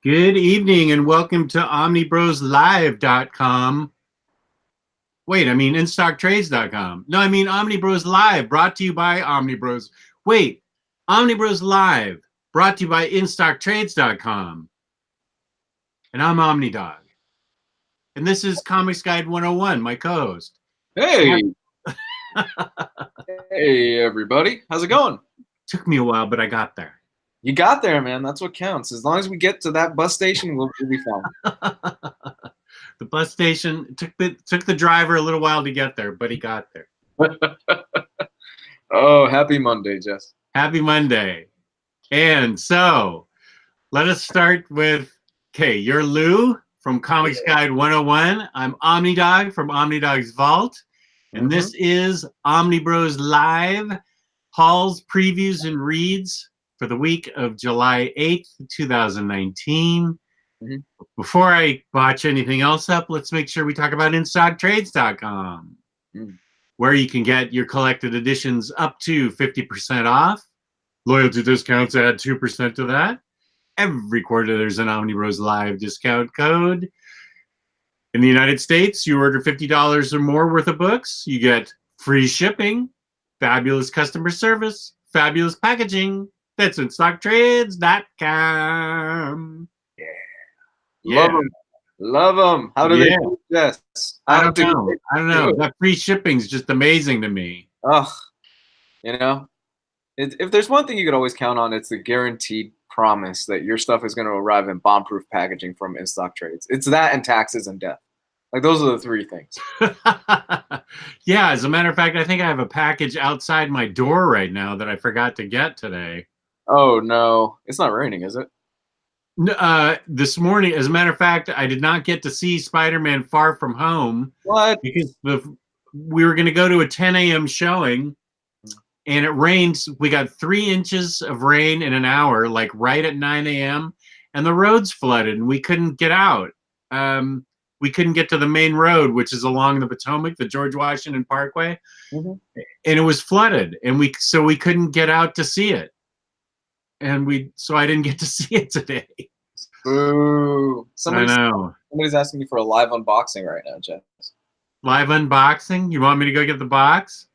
Good evening and welcome to OmniBroslive.com. Wait, I mean InStockTrades.com. No, I mean OmniBros Live, brought to you by OmniBros. Wait, OmniBros Live, brought to you by InStockTrades.com. And I'm Omnidog. And this is Comics Guide 101, my co-host. Hey! Hey, everybody. How's it going? Took me a while, but I got there. You got there, man. That's what counts. As long as we get to that bus station, we'll be fine. The bus station took the driver a little while to get there, but he got there. Oh, happy Monday, Jess. Happy Monday. And so, let us start with, okay, you're Lou from Comics Guide 101. I'm Omnidog from Omnidog's Vault. And this is OmniBros Live, hauls, previews, and reads for the week of July 8th, 2019. Before I botch anything else up, let's make sure we talk about InStockTrades.com, where you can get your collected editions up to 50% off. Loyalty discounts add 2% to that. Every quarter there's an OmniBros Live discount code. In the United States, you order $50 or more worth of books, you get free shipping, fabulous customer service, fabulous packaging. That's InStockTrades.com. Love them. Love them. How do they do this? I don't know. That free shipping is just amazing to me. Ugh. You know, if there's one thing you could always count on, it's the guaranteed promise that your stuff is going to arrive in bomb-proof packaging from InStockTrades. It's that and taxes and death. Like, those are the three things. Yeah, as a matter of fact, I think I have a package outside my door right now that I forgot to get today. Oh, no. It's not raining, is it? This morning, as a matter of fact, I did not get to see Spider-Man Far From Home. What? Because we were going to go to a 10 a.m. showing, and it rained. We got 3 inches of rain in an hour, like right at 9 a.m., and the roads flooded, and we couldn't get out. We couldn't get to the main road, which is along the Potomac, the George Washington Parkway, and it was flooded, and we couldn't get out to see it. So I didn't get to see it today. Boo. I know. Somebody's asking me for a live unboxing right now, Jeff. Live unboxing? You want me to go get the box?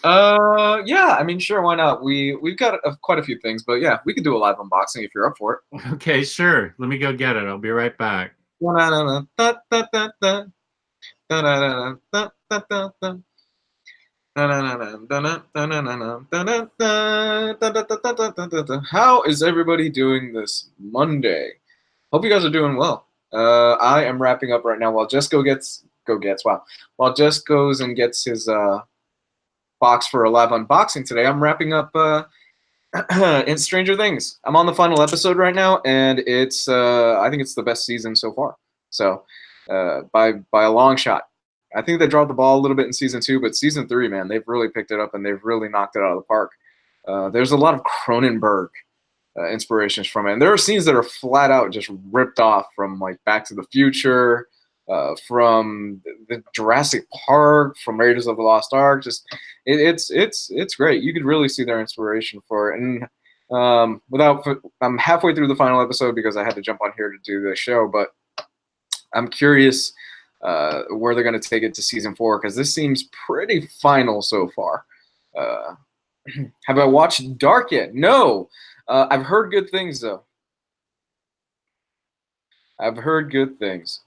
Yeah. I mean, sure. Why not? We've got quite a few things, but yeah, we could do a live unboxing if you're up for it. Okay, sure. Let me go get it. I'll be right back. How is everybody doing this Monday? Hope you guys are doing well. I am wrapping up right now while Jess while Jess goes and gets his box for a live unboxing today. I'm wrapping up in Stranger Things. I'm on the final episode right now, and it's I think it's the best season so far. So by a long shot. I think they dropped the ball a little bit in season 2, but season 3, man, they've really picked it up and they've really knocked it out of the park. There's a lot of Cronenberg inspirations from it, and there are scenes that are flat out just ripped off from like Back to the Future, from the Jurassic Park, from Raiders of the Lost Ark. Just it's great. You could really see their inspiration for it. And I'm halfway through the final episode because I had to jump on here to do the show, but I'm curious where they're going to take it to season 4, because this seems pretty final so far. Have I watched Dark yet? No. I've heard good things, though. I've heard good things.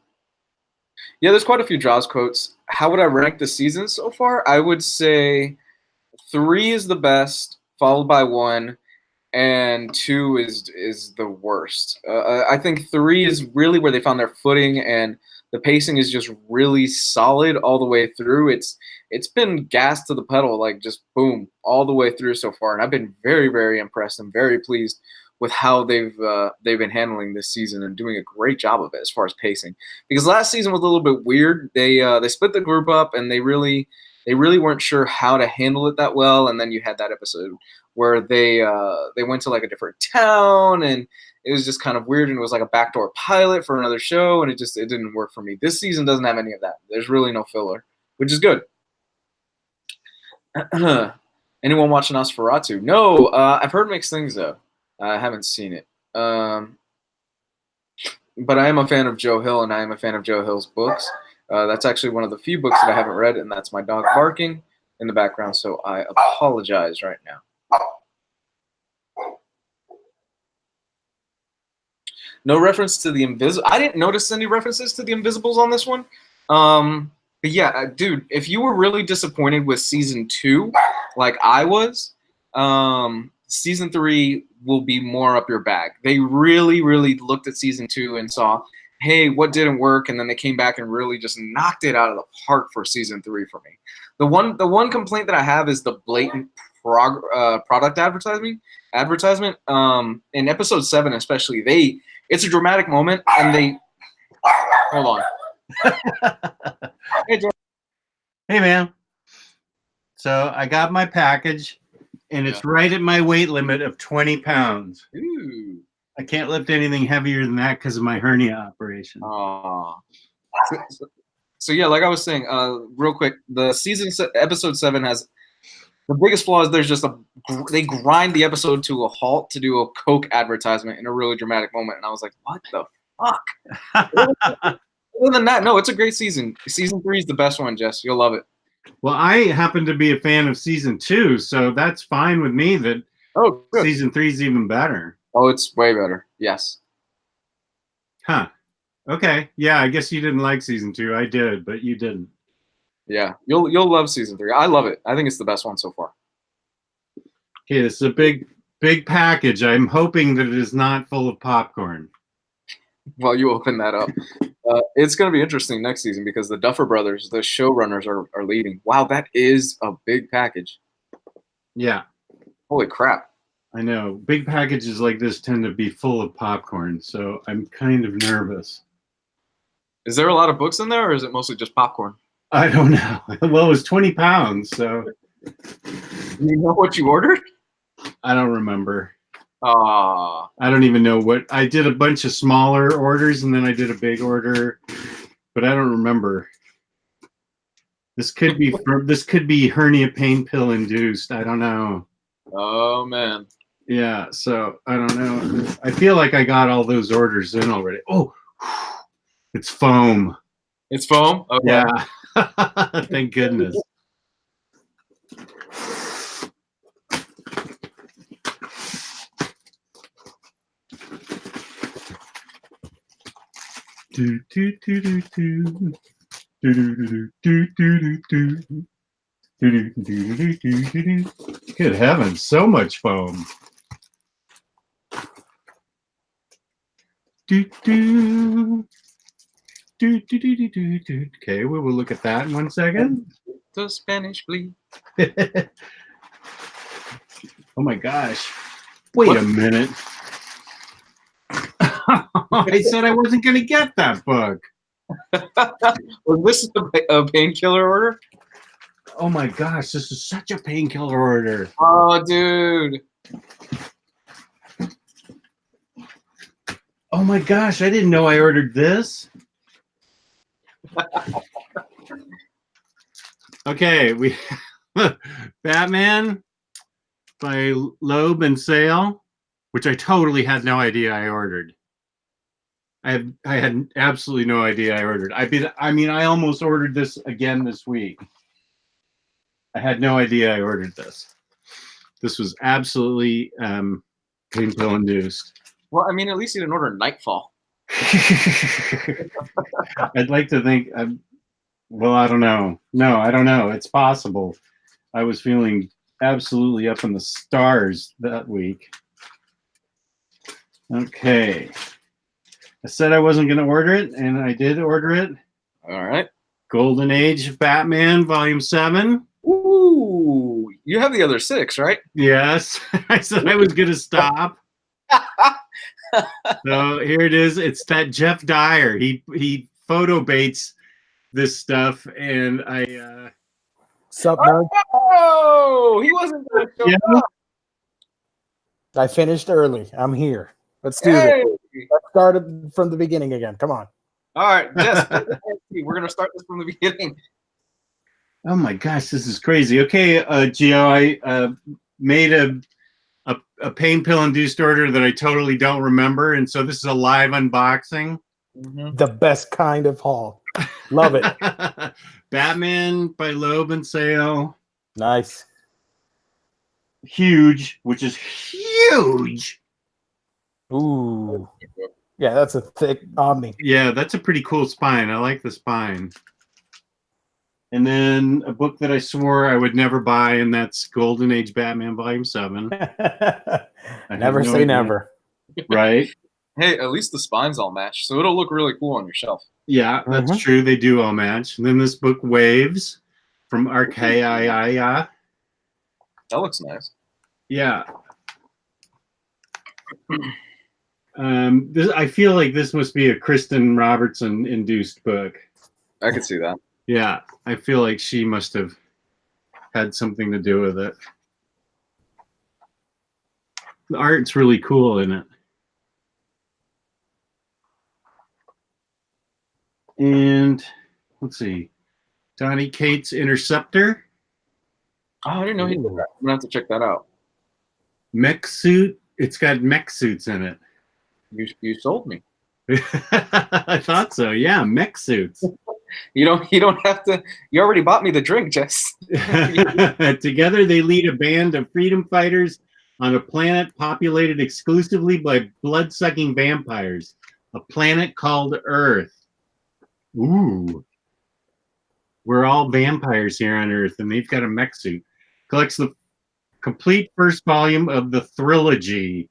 Yeah, there's quite a few Jaws quotes. How would I rank the season so far? I would say 3 is the best, followed by 1, and 2 is the worst. I think 3 is really where they found their footing, and the pacing is just really solid all the way through. It's been gas to the pedal, like just boom, all the way through so far. And I've been very, very impressed and very pleased with how they've been handling this season and doing a great job of it as far as pacing. Because last season was a little bit weird. They split the group up, and they really weren't sure how to handle it that well. And then you had that episode where they went to like a different town, and it was just kind of weird, and it was like a backdoor pilot for another show, and it didn't work for me. This season doesn't have any of that. There's really no filler, which is good. Anyone watching Nosferatu? No, I've heard mixed things though. I haven't seen it. but I am a fan of Joe Hill, and I am a fan of Joe Hill's books. That's actually one of the few books that I haven't read, and that's my dog barking in the background, so I apologize right now. No reference to the Invisible. I didn't notice any references to the Invisibles on this one. But yeah, dude, if you were really disappointed with season 2, like I was, season 3 will be more up your bag. They really, really looked at season 2 and saw, hey, what didn't work, and then they came back and really just knocked it out of the park for season 3 for me. The one complaint that I have is the blatant product advertisement. In episode 7 especially, it's a dramatic moment, and they hold on. Hey, man. So I got my package, and it's right at my weight limit of 20 pounds. Ooh. I can't lift anything heavier than that because of my hernia operation. So yeah, like I was saying, real quick, episode 7 has the biggest flaw is they grind the episode to a halt to do a Coke advertisement in a really dramatic moment, and I was like, what the fuck? Other than that, no, it's a great season. Season 3 is the best one, Jess. You'll love it. Well, I happen to be a fan of season 2, so that's fine with me that season 3 is even better. Oh, it's way better. Yes. Huh. Okay. Yeah, I guess you didn't like season 2. I did, but you didn't. Yeah, you'll love season 3. I love it. I think it's the best one so far. Okay, this is a big package. I'm hoping that it is not full of popcorn. While you open that up, it's going to be interesting next season because the Duffer Brothers, the showrunners, are leaving. Wow, that is a big package. Yeah. Holy crap. I know. Big packages like this tend to be full of popcorn, so I'm kind of nervous. Is there a lot of books in there, or is it mostly just popcorn? I don't know. Well, it was 20 pounds, so. You know what you ordered? I don't remember. I don't even know what. I did a bunch of smaller orders, and then I did a big order, but I don't remember. This could be hernia pain pill induced. I don't know. Oh, man. Yeah, so I don't know. I feel like I got all those orders in already. Oh, it's foam. It's foam? Okay. Yeah. Thank goodness. Do do do do do do do do do do do. Good heavens, so much foam. Do do do do do do do. Okay, we will look at that in 1 second. The Spanish bleed. Oh my gosh! Wait a minute. I said I wasn't going to get that book. Was this a painkiller order? Oh my gosh, this is such a painkiller order. Oh, dude. Oh my gosh, I didn't know I ordered this. Okay, we Batman by Loeb and Sale, which I totally had no idea I ordered. I had absolutely no idea I ordered. I mean, I almost ordered this again this week. I had no idea I ordered this. This was absolutely pain pill induced. Well, I mean, at least you didn't order Nightfall. I'd like to think. Well, I don't know. No, I don't know. It's possible. I was feeling absolutely up in the stars that week. Okay. I said I wasn't going to order it, and I did order it. All right. Golden Age of Batman, Volume 7. Ooh, you have the other 6, right? Yes. I said I was going to stop. So here it is. It's that Jeff Dyer. He photo baits this stuff, and I... Sup, nerd? Oh, he wasn't going to show up. I finished early. I'm here. Let's do this. Let's start from the beginning again. Come on. All right, Jess, we're going to start this from the beginning. Oh my gosh, this is crazy. Okay, Gio, I made a pain pill induced order that I totally don't remember, and so this is a live unboxing. The best kind of haul. Love it. Batman by Loeb and Sale. Nice. Huge, which is huge. Ooh. Yeah, that's a thick Omni. Yeah, that's a pretty cool spine. I like the spine. And then a book that I swore I would never buy, and that's Golden Age Batman Volume 7. Never say never. Right? Hey, at least the spines all match, so it'll look really cool on your shelf. Yeah, that's true. They do all match. And then this book, Waves, from Archaia. That looks nice. Yeah. I feel like this must be a Kristan Robertson induced book. I could see that. Yeah, I feel like she must have had something to do with it. The art's really cool in it. And let's see, Donny Cates Interceptor. Oh, I didn't know he did that. I'm gonna have to check that out. Mech suit. It's got mech suits in it. You sold me. I thought so. Yeah, mech suits. You don't have to. You already bought me the drink, Jess. Together, they lead a band of freedom fighters on a planet populated exclusively by blood-sucking vampires. A planet called Earth. Ooh. We're all vampires here on Earth, and they've got a mech suit. Collects the complete first volume of the trilogy.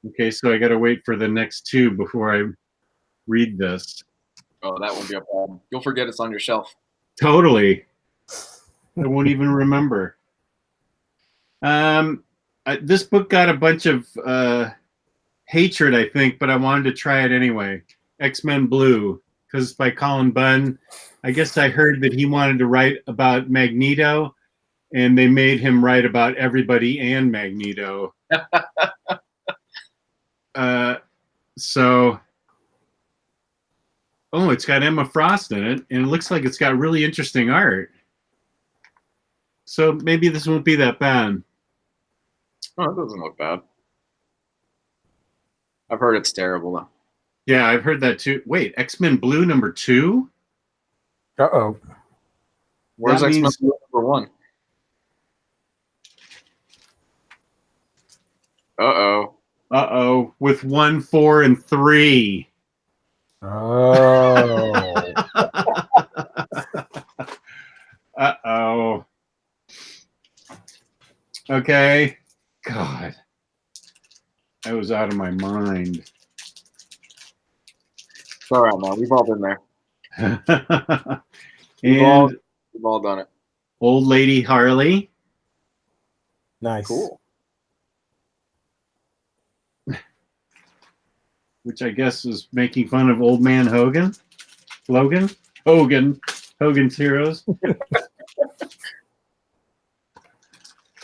Okay, so I got to wait for the next two before I read this. Oh, that won't be a problem. You'll forget it's on your shelf. Totally. I won't even remember. This book got a bunch of hatred, I think, but I wanted to try it anyway. X-Men Blue, because it's by Colin Bunn. I guess I heard that he wanted to write about Magneto, and they made him write about everybody and Magneto. Oh, it's got Emma Frost in it, and it looks like it's got really interesting art. So maybe this won't be that bad. Oh, it doesn't look bad. I've heard it's terrible, though. Yeah, I've heard that too. Wait, X-Men Blue #2? Uh-oh. Where's X-Men Blue #1? Uh-oh. Uh-oh, with 1, 4, and 3. Oh. Uh-oh. Okay. God. I was out of my mind. It's all right, man. We've all been there. And we've all done it. Old Lady Harley. Nice. Cool. Which I guess is making fun of Old Man Hogan. Hogan's Heroes.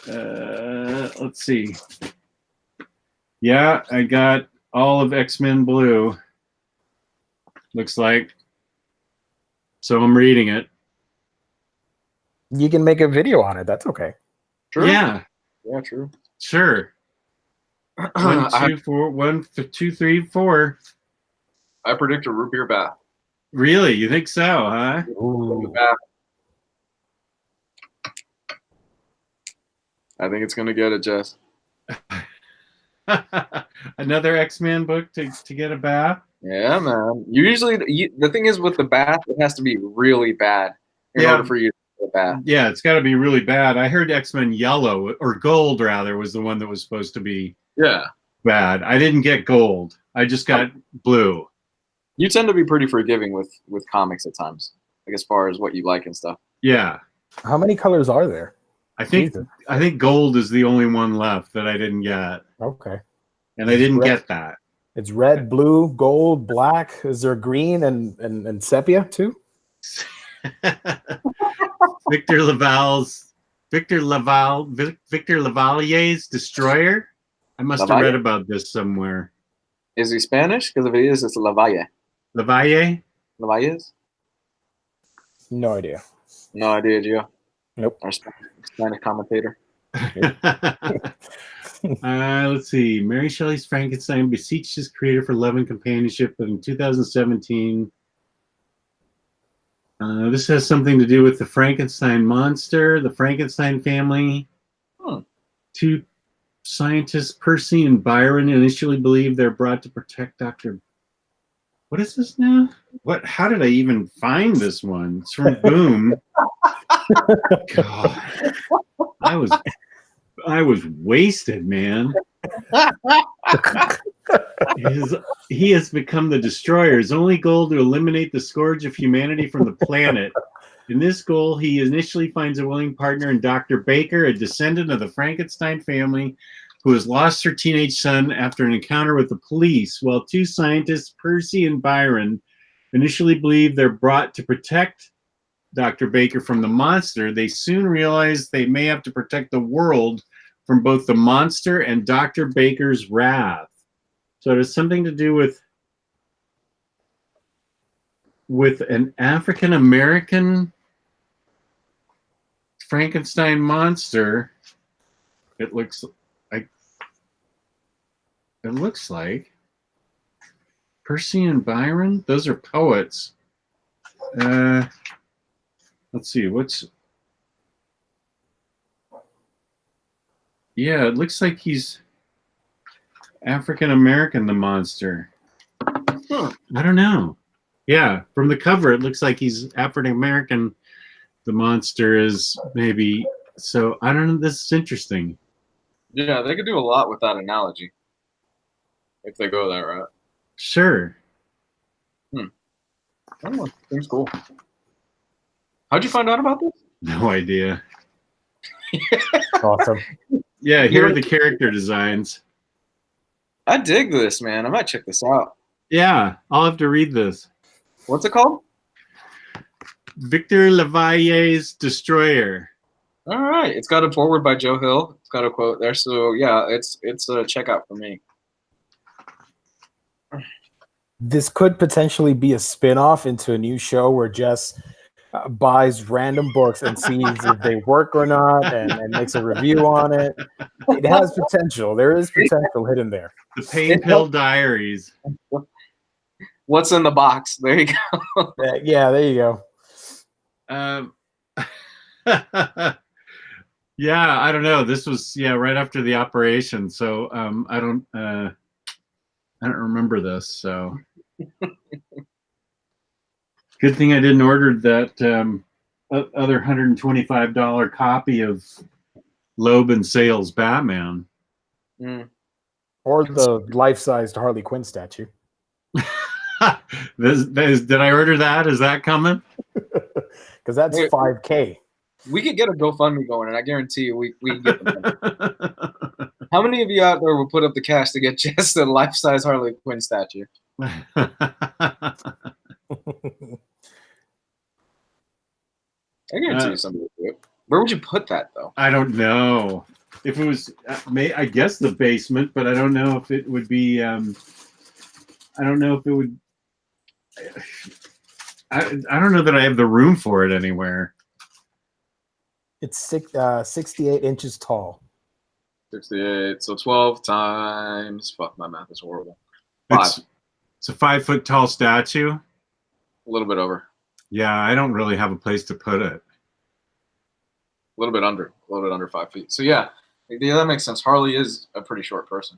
Let's see. Yeah, I got all of X-Men Blue. Looks like. So I'm reading it. You can make a video on it. That's okay. True. Yeah. Yeah, true. Sure. 1, 2, 4. 1, 2, 3, 4. I predict a root beer bath. Really? You think so, huh? Ooh. I think it's gonna get it, Jess. Another X-Men book to get a bath. Yeah, man. Usually, the thing is with the bath, it has to be really bad in order for you to get a bath. Yeah, it's got to be really bad. I heard X-Men Yellow, or Gold rather, was the one that was supposed to be bad. I didn't get Gold. I just got Blue. You tend to be pretty forgiving with comics at times, like as far as what you like and stuff. Yeah. How many colors are there? I think Gold is the only one left that I didn't get. Okay. And I didn't get that. It's red, blue, gold, black. Is there green and sepia too? Victor Lavalier's Destroyer. I must have read about this somewhere. Is he Spanish? Because if it is, it's Lavalle. Lavalle? Lavalles? No idea. No idea, Gio. Nope. Our Spanish commentator. Let's see. Mary Shelley's Frankenstein beseeched his creator for love and companionship, but in 2017, this has something to do with the Frankenstein monster, the Frankenstein family. Two scientists, Percy and Byron, initially believed they're brought to protect Dr. What is this now? What? How did I even find this one? It's from Boom. God, I was wasted, man. He has become the destroyer. His only goal to eliminate the scourge of humanity from the planet. In this goal, he initially finds a willing partner in Dr. Baker, a descendant of the Frankenstein family, who has lost her teenage son after an encounter with the police. While two scientists, Percy and Byron, initially believe they're brought to protect Dr. Baker from the monster, they soon realize they may have to protect the world from both the monster and Dr. Baker's wrath. So it has something to do with an African American Frankenstein monster. It looks like Percy and Byron. Those are poets. Let's see. Yeah, it looks like he's African American, the monster. I don't know. Yeah, from the cover, it looks like he's African American. The monster is maybe. So I don't know. This is interesting. Yeah, they could do a lot with that analogy if they go that route. Sure. I don't know. Seems cool. How'd you find out about this? No idea. Awesome. Yeah, here are the character designs. I dig this, man. I might check this out. Yeah, I'll have to read this. What's it called? Victor Lavallier's Destroyer. All right. It's got a forward by Joe Hill. It's got a quote there. So, yeah, it's a checkout for me. This could potentially be a spin-off into a new show where Jess buys random books and sees if they work or not and makes a review on it. It has potential. There is potential hidden there. The Pain Pill Diaries. What's in the box? There you go. Yeah, there you go. Yeah, I don't know. This was right after the operation, so I don't remember this. So good thing I didn't order that other $125 copy of Loeb and Sales Batman. Or the life-sized Harley Quinn statue. Did I order that? Is that coming? Because that's $5K. We could get a GoFundMe going, and I guarantee you we can get them. How many of you out there will put up the cash to get just a life-size Harley Quinn statue? I guarantee you somebody would do it. Where would you put that, though? I don't know. If it was, I guess the basement, but I don't know if it would be. I don't know if it would. I don't know that I have the room for it anywhere. It's 68 inches tall. 68. So 12 times. Fuck, my math is horrible. It's a 5 foot tall statue. A little bit over. Yeah, I don't really have a place to put it. A little bit under 5 feet. So yeah, that makes sense. Harley is a pretty short person.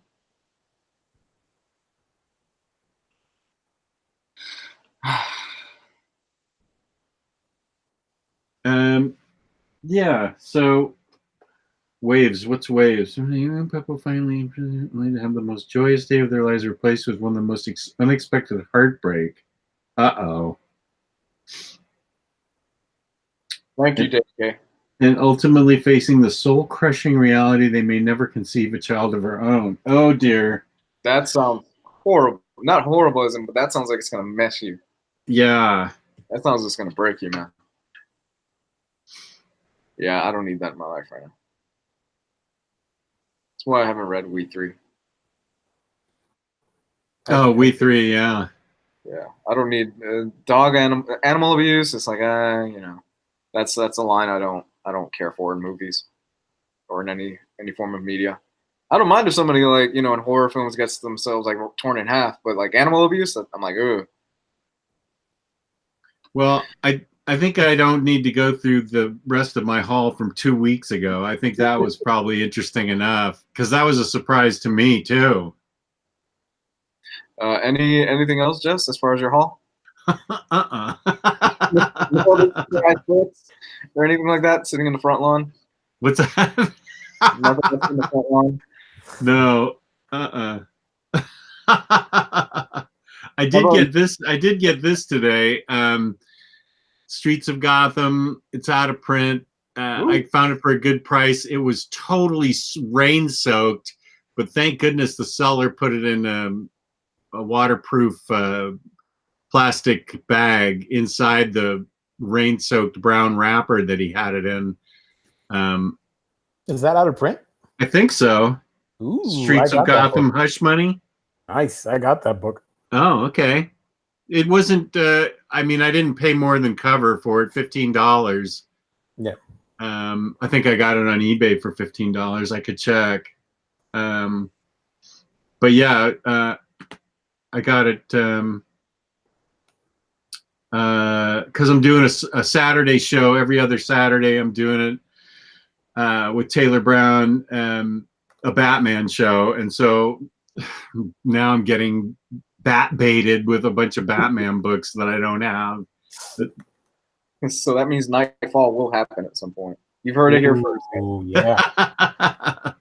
Yeah, so Waves. What's Waves? People finally have the most joyous day of their lives replaced with one of the most unexpected heartbreak. Uh-oh. Thank you, Dave. And ultimately facing the soul-crushing reality they may never conceive a child of their own. Oh, dear. That sounds horrible. Not horribleism, but that sounds like it's going to mess you. Yeah. That sounds like it's going to break you, man. Yeah, I don't need that in my life right now. That's why I haven't read We 3. Oh, We 3, yeah. Yeah, I don't need dog animal abuse. It's like, you know, that's a line I don't care for in movies or in any form of media. I don't mind if somebody like, in horror films gets themselves like torn in half, but like animal abuse, I'm like, ugh. Well, I think I don't need to go through the rest of my haul from 2 weeks ago. I think that was probably interesting enough because that was a surprise to me too. Anything else, Jess, as far as your haul? Uh-uh. Or anything like that sitting in the front lawn? What's that? Nothing that's in the front lawn? No. I did get this today. Streets of Gotham. It's out of print. I found it for a good price. It was totally rain soaked, but thank goodness the seller put it in a waterproof plastic bag inside the rain soaked brown wrapper that he had it in. Is that out of print? I think so. Ooh, Streets of Gotham, Hush Money. Nice. I got that book. Oh, okay. It wasn't. I didn't pay more than cover for it. $15. Yeah. I think I got it on eBay for $15. I could check. But yeah, I got it because I'm doing a Saturday show every other Saturday. I'm doing it with Taylor Brown, a Batman show, and so now I'm getting bat baited with a bunch of Batman books that I don't have. So that means Nightfall will happen at some point. You've heard it here first. Oh yeah.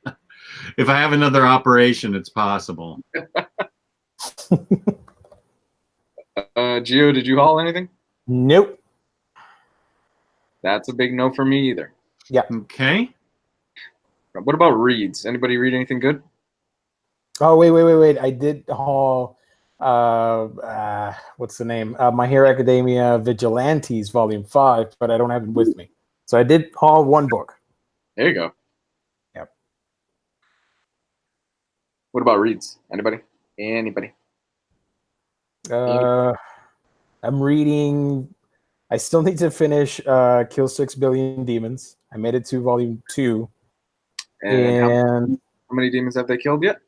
If I have another operation, it's possible. Gio, did you haul anything? Nope. That's a big no for me either. Yeah. Okay. What about reads? Anybody read anything good? Oh wait. I did haul. What's the name? My Hero Academia Vigilantes Volume 5, but I don't have it with me. So I did haul one book. There you go. Yep. What about reads? Anybody? I'm reading. I still need to finish Kill 6 Billion Demons. I made it to Volume 2. And how many demons have they killed yet?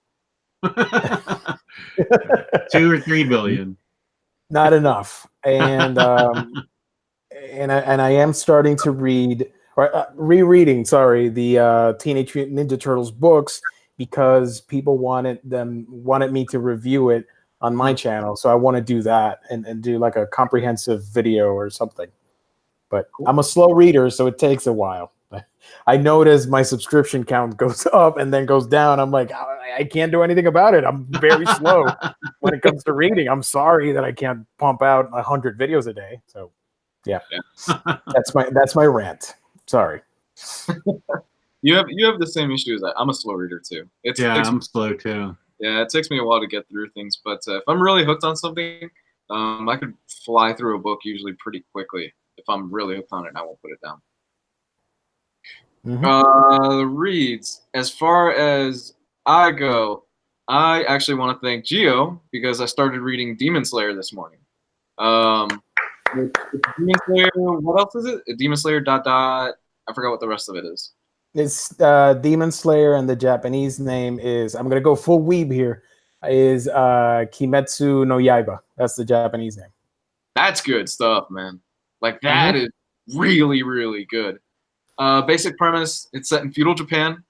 2 or 3 billion. Not enough. And and I am starting to read or rereading. Sorry, the Teenage Mutant Ninja Turtles books because people wanted me to review it on my channel. So I want to do that and do like a comprehensive video or something. But I'm a slow reader, so it takes a while. I notice my subscription count goes up and then goes down. I'm like, I can't do anything about it. I'm very slow when it comes to reading. I'm sorry that I can't pump out 100 videos a day. So, yeah. that's my rant. Sorry. You have the same issue as I. I'm a slow reader too. I'm slow too. Yeah, it takes me a while to get through things, but if I'm really hooked on something, I could fly through a book usually pretty quickly. If I'm really hooked on it, I won't put it down. The reads, as far as I go, I actually want to thank Gio because I started reading Demon Slayer this morning. Demon Slayer, what else is it? Demon Slayer ... I forgot what the rest of it is. It's Demon Slayer, and the Japanese name is, I'm going to go full weeb here, is Kimetsu no Yaiba. That's the Japanese name. That's good stuff, man. Like, that is really, really good. Basic premise, it's set in feudal Japan,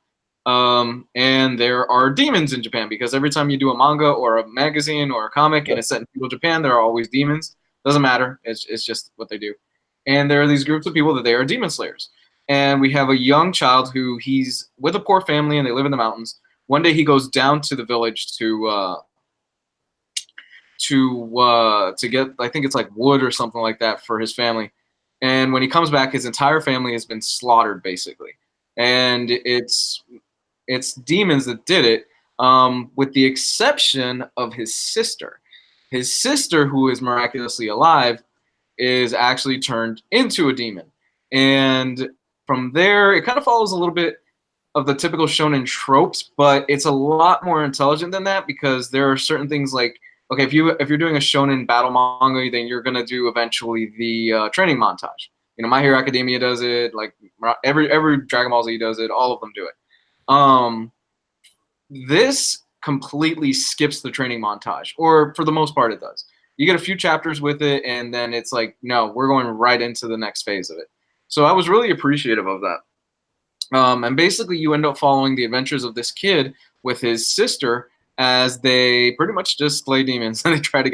and there are demons in Japan because every time you do a manga or a magazine or a comic and it's set in feudal Japan, there are always demons. Doesn't matter. It's just what they do. And there are these groups of people that they are demon slayers. And we have a young child who he's with a poor family and they live in the mountains. One day he goes down to the village to get, I think it's like wood or something like that for his family. And when he comes back, his entire family has been slaughtered, basically. And it's demons that did it, with the exception of his sister. His sister, who is miraculously alive, is actually turned into a demon. And from there, it kind of follows a little bit of the typical shonen tropes, but it's a lot more intelligent than that because there are certain things like, okay, if you're doing a shonen battle manga, then you're gonna do eventually the training montage. You know, My Hero Academia does it. Like every Dragon Ball Z does it. All of them do it. This completely skips the training montage, or for the most part it does. You get a few chapters with it, and then it's like, no, we're going right into the next phase of it. So I was really appreciative of that. And basically you end up following the adventures of this kid with his sister as they pretty much just slay demons, and they try to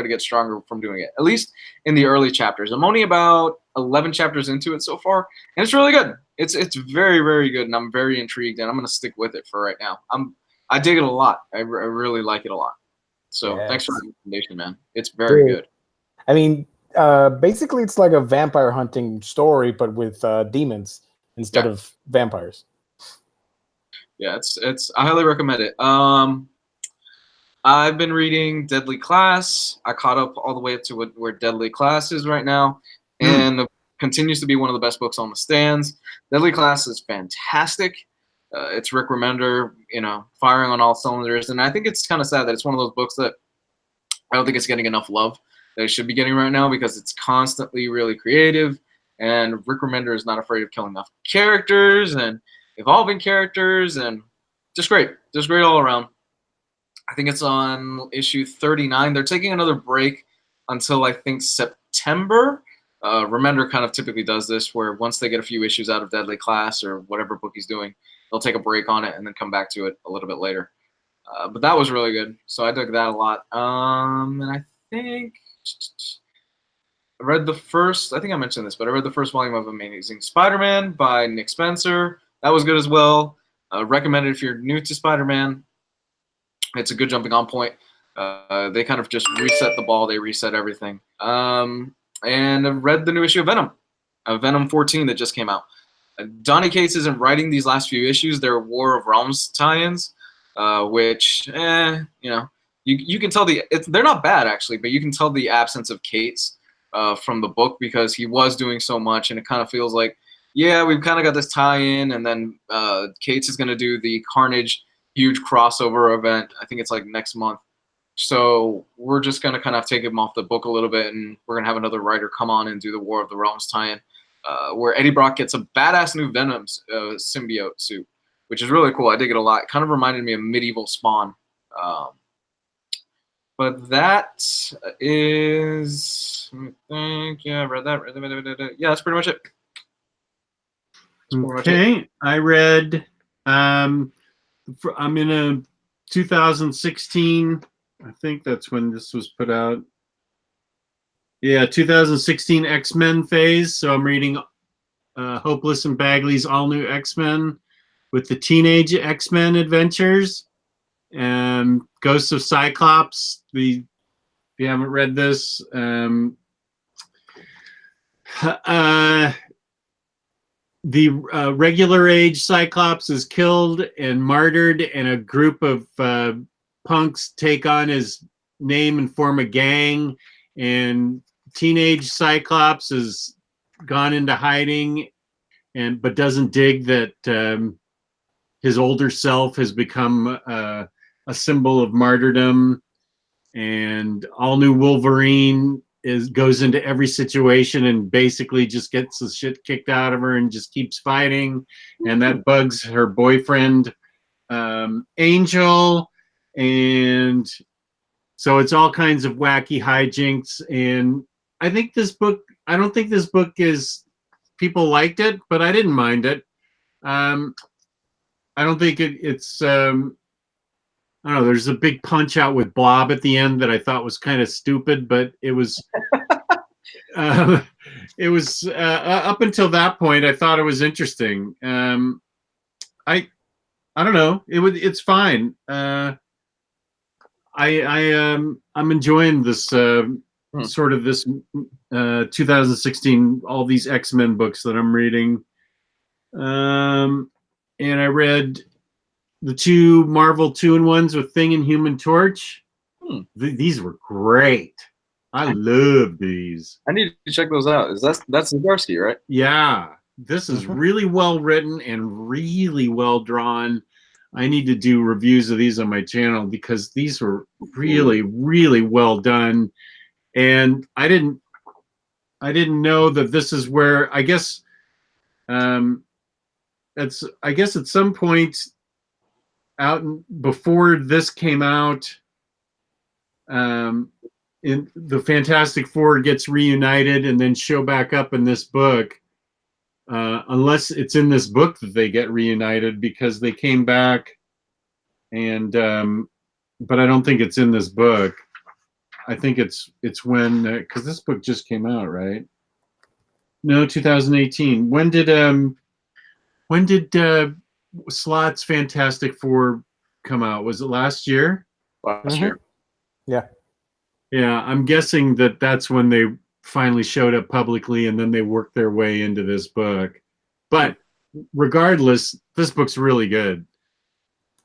get stronger from doing it, at least in the early chapters. I'm only about 11 chapters into it so far, and it's really good. It's very, very good, and I'm very intrigued, and I'm going to stick with it for right now. I dig it a lot. I really like it a lot. So thanks for the recommendation, man. It's very good. I mean, basically it's like a vampire hunting story, but with demons instead of vampires. Yeah, it's I highly recommend it. I've been reading Deadly Class. I caught up all the way up to where Deadly Class is right now, and continues to be one of the best books on the stands. Deadly Class is fantastic. It's Rick Remender, firing on all cylinders, and I think it's kind of sad that it's one of those books that I don't think it's getting enough love that it should be getting right now, because it's constantly really creative, and Rick Remender is not afraid of killing off characters and evolving characters, and just great all around. I think it's on issue 39. They're taking another break until I think September. Remender kind of typically does this, where once they get a few issues out of Deadly Class or whatever book he's doing, they'll take a break on it and then come back to it a little bit later. But that was really good, so I dug that a lot. And I think I read the first, I think I mentioned this, but I read the first volume of Amazing Spider-Man by Nick Spencer. That was good as well. Recommended if you're new to Spider-Man. It's a good jumping on point. They kind of just reset the ball. They reset everything. And I read the new issue of Venom. Venom 14 that just came out. Donny Cates isn't writing these last few issues. They're War of Realms tie-ins, which, you can tell they're not bad actually, but you can tell the absence of Cates from the book, because he was doing so much, and it kind of feels like, yeah, we've kind of got this tie-in, and then Cates is going to do the Carnage huge crossover event. I think it's like next month. So we're just going to kind of take him off the book a little bit, and we're going to have another writer come on and do the War of the Realms tie-in, where Eddie Brock gets a badass new Venom symbiote suit, which is really cool. I dig it a lot. It kind of reminded me of Medieval Spawn. But that is, let me think. Yeah, I read that. Yeah, that's pretty much it. Okay, I read, I'm in a 2016, I think that's when this was put out. Yeah, 2016 X-Men phase. So I'm reading Hopeless and Bagley's All New X-Men with the Teenage X-Men Adventures. Ghosts of Cyclops. If you haven't read this, the regular age Cyclops is killed and martyred, and a group of punks take on his name and form a gang, and teenage Cyclops has gone into hiding, but doesn't dig that his older self has become a symbol of martyrdom. And all new Wolverine goes into every situation and basically just gets the shit kicked out of her and just keeps fighting, and that bugs her boyfriend Angel, and so it's all kinds of wacky hijinks. And I don't think this book is, people liked it, but I didn't mind it. I don't think it's I don't know, there's a big punch out with Blob at the end that I thought was kind of stupid, but it was up until that point I thought it was interesting. I don't know, it's fine. I'm enjoying this sort of this 2016, all these X-Men books that I'm reading. And I read the two Marvel 2-in-1s with Thing and Human Torch. These were great. I love these. I need to check those out. That's Zdarsky, right? Yeah. This is really well written and really well drawn. I need to do reviews of these on my channel, because these were really, really well done. And I didn't know that this is where, I guess, I guess at some point before this came out, in the Fantastic Four gets reunited and then show back up in this book, unless it's in this book that they get reunited, because they came back and but I don't think it's in this book. I think it's when, because this book just came out, right? No, 2018. When did Slott's Fantastic Four come out? Was it last year? Last year. Yeah. Yeah, I'm guessing that's when they finally showed up publicly, and then they worked their way into this book. But regardless, this book's really good.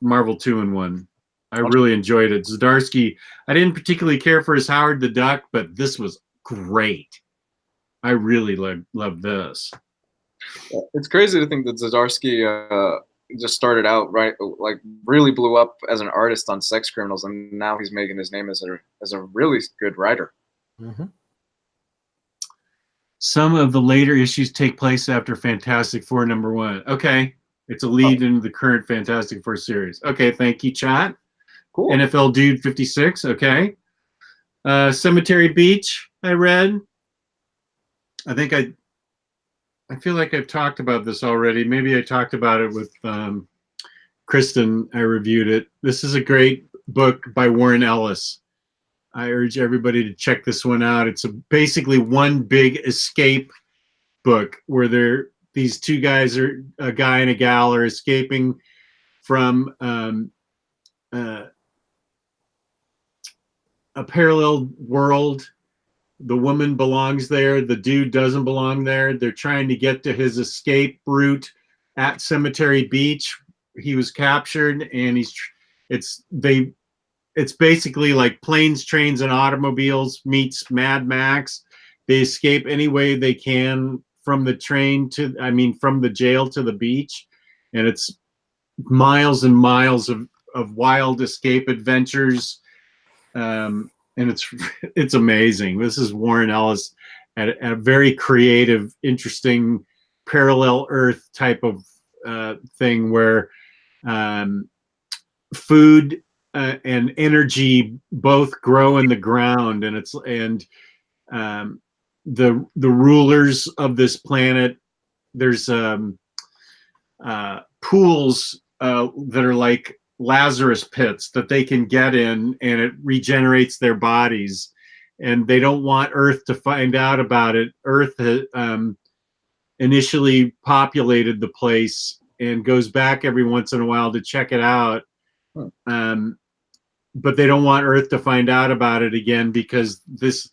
Marvel 2-in-1. I really enjoyed it. Zdarsky, I didn't particularly care for his Howard the Duck, but this was great. I really loved this. It's crazy to think that Zdarsky just started out like really blew up as an artist on Sex Criminals, and now he's making his name as a really good writer. Mm-hmm. Some of the later issues take place after Fantastic Four #1. Okay, it's a lead into the current Fantastic Four series. Okay, thank you, chat. Cool. NFL Dude 56. Okay. Cemetery Beach. I read. I think I feel like I've talked about this already. Maybe I talked about it with Kristan. I reviewed it. This is a great book by Warren Ellis. I urge everybody to check this one out. It's basically one big escape book where these two guys, a guy and a gal, are escaping from a parallel world. The woman belongs there. The dude doesn't belong there. They're trying to get to his escape route at Cemetery Beach. He was captured, and it's basically like Planes, Trains, and Automobiles meets Mad Max. They escape any way they can from the from the jail to the beach, and it's miles and miles of wild escape adventures. And it's amazing. This is Warren Ellis at a very creative, interesting, parallel Earth type of thing where food and energy both grow in the ground, and the rulers of this planet. There's pools that are like Lazarus pits that they can get in, and it regenerates their bodies, and they don't want Earth to find out about it. Earth initially populated the place and goes back every once in a while to check it out, but they don't want Earth to find out about it again, because this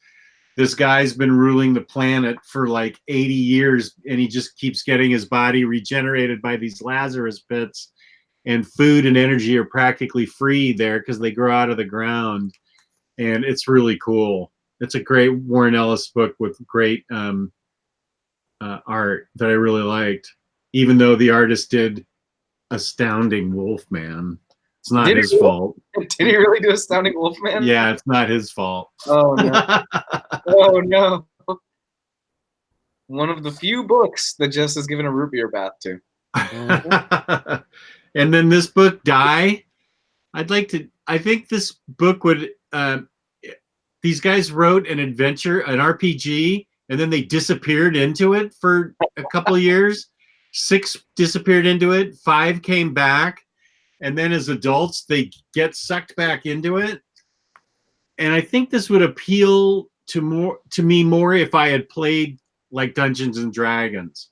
guy's been ruling the planet for like 80 years, and he just keeps getting his body regenerated by these Lazarus pits. And food and energy are practically free there because they grow out of the ground, and it's really cool. It's a great Warren Ellis book with great art that I really liked, even though the artist did Astounding Wolfman. It's not his fault. Did he really do Astounding Wolfman? Yeah, it's not his fault. Oh no! Oh no! One of the few books that Jess has given a root beer bath to. And then this book, Die. I think this book would, these guys wrote an adventure, an RPG, and then they disappeared into it for a couple of years. 6 disappeared into it, 5 came back, and then as adults, they get sucked back into it. And I think this would appeal to me more if I had played like Dungeons and Dragons.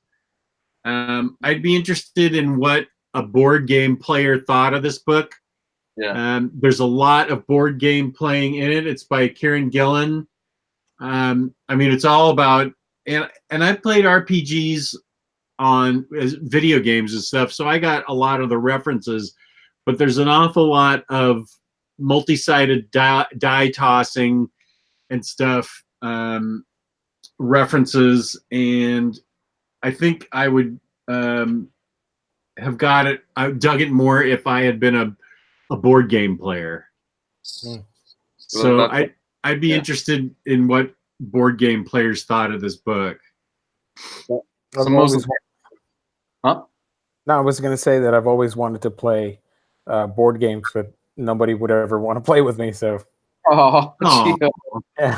I'd be interested in what a board game player thought of this book. Yeah. There's a lot of board game playing in it. It's by Kieran Gillen. It's all about, and I played RPGs on video games and stuff, so I got a lot of the references, but there's an awful lot of multi-sided die tossing and stuff, references, and I think I would have got it. I dug it more if I had been a board game player. So I'd be interested in what board game players thought of this book. Huh? No, I was going to say that I've always wanted to play board games, but nobody would ever want to play with me. So, Oh, Oh. gee. yeah.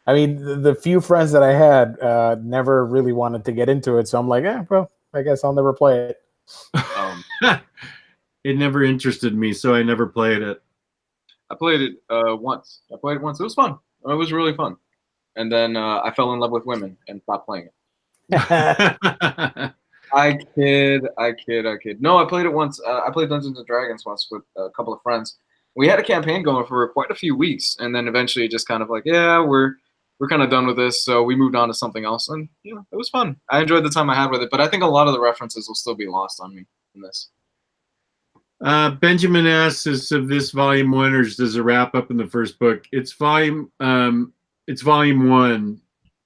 I mean, the few friends that I had never really wanted to get into it. So I'm like, well, I guess I'll never play it. It never interested me, so I never played it. I played it once. It was fun. It was really fun. And then I fell in love with women and stopped playing it. I kid. No, I played it once. I played Dungeons and Dragons once with a couple of friends. We had a campaign going for quite a few weeks, and then eventually just kind of like, yeah, we're kind of done with this, so we moved on to something else, and you know, it was fun. I enjoyed the time I had with it, but I think a lot of the references will still be lost on me in this. Benjamin asks, "Is of this volume 1, or does it wrap up in the first book?" It's volume 1,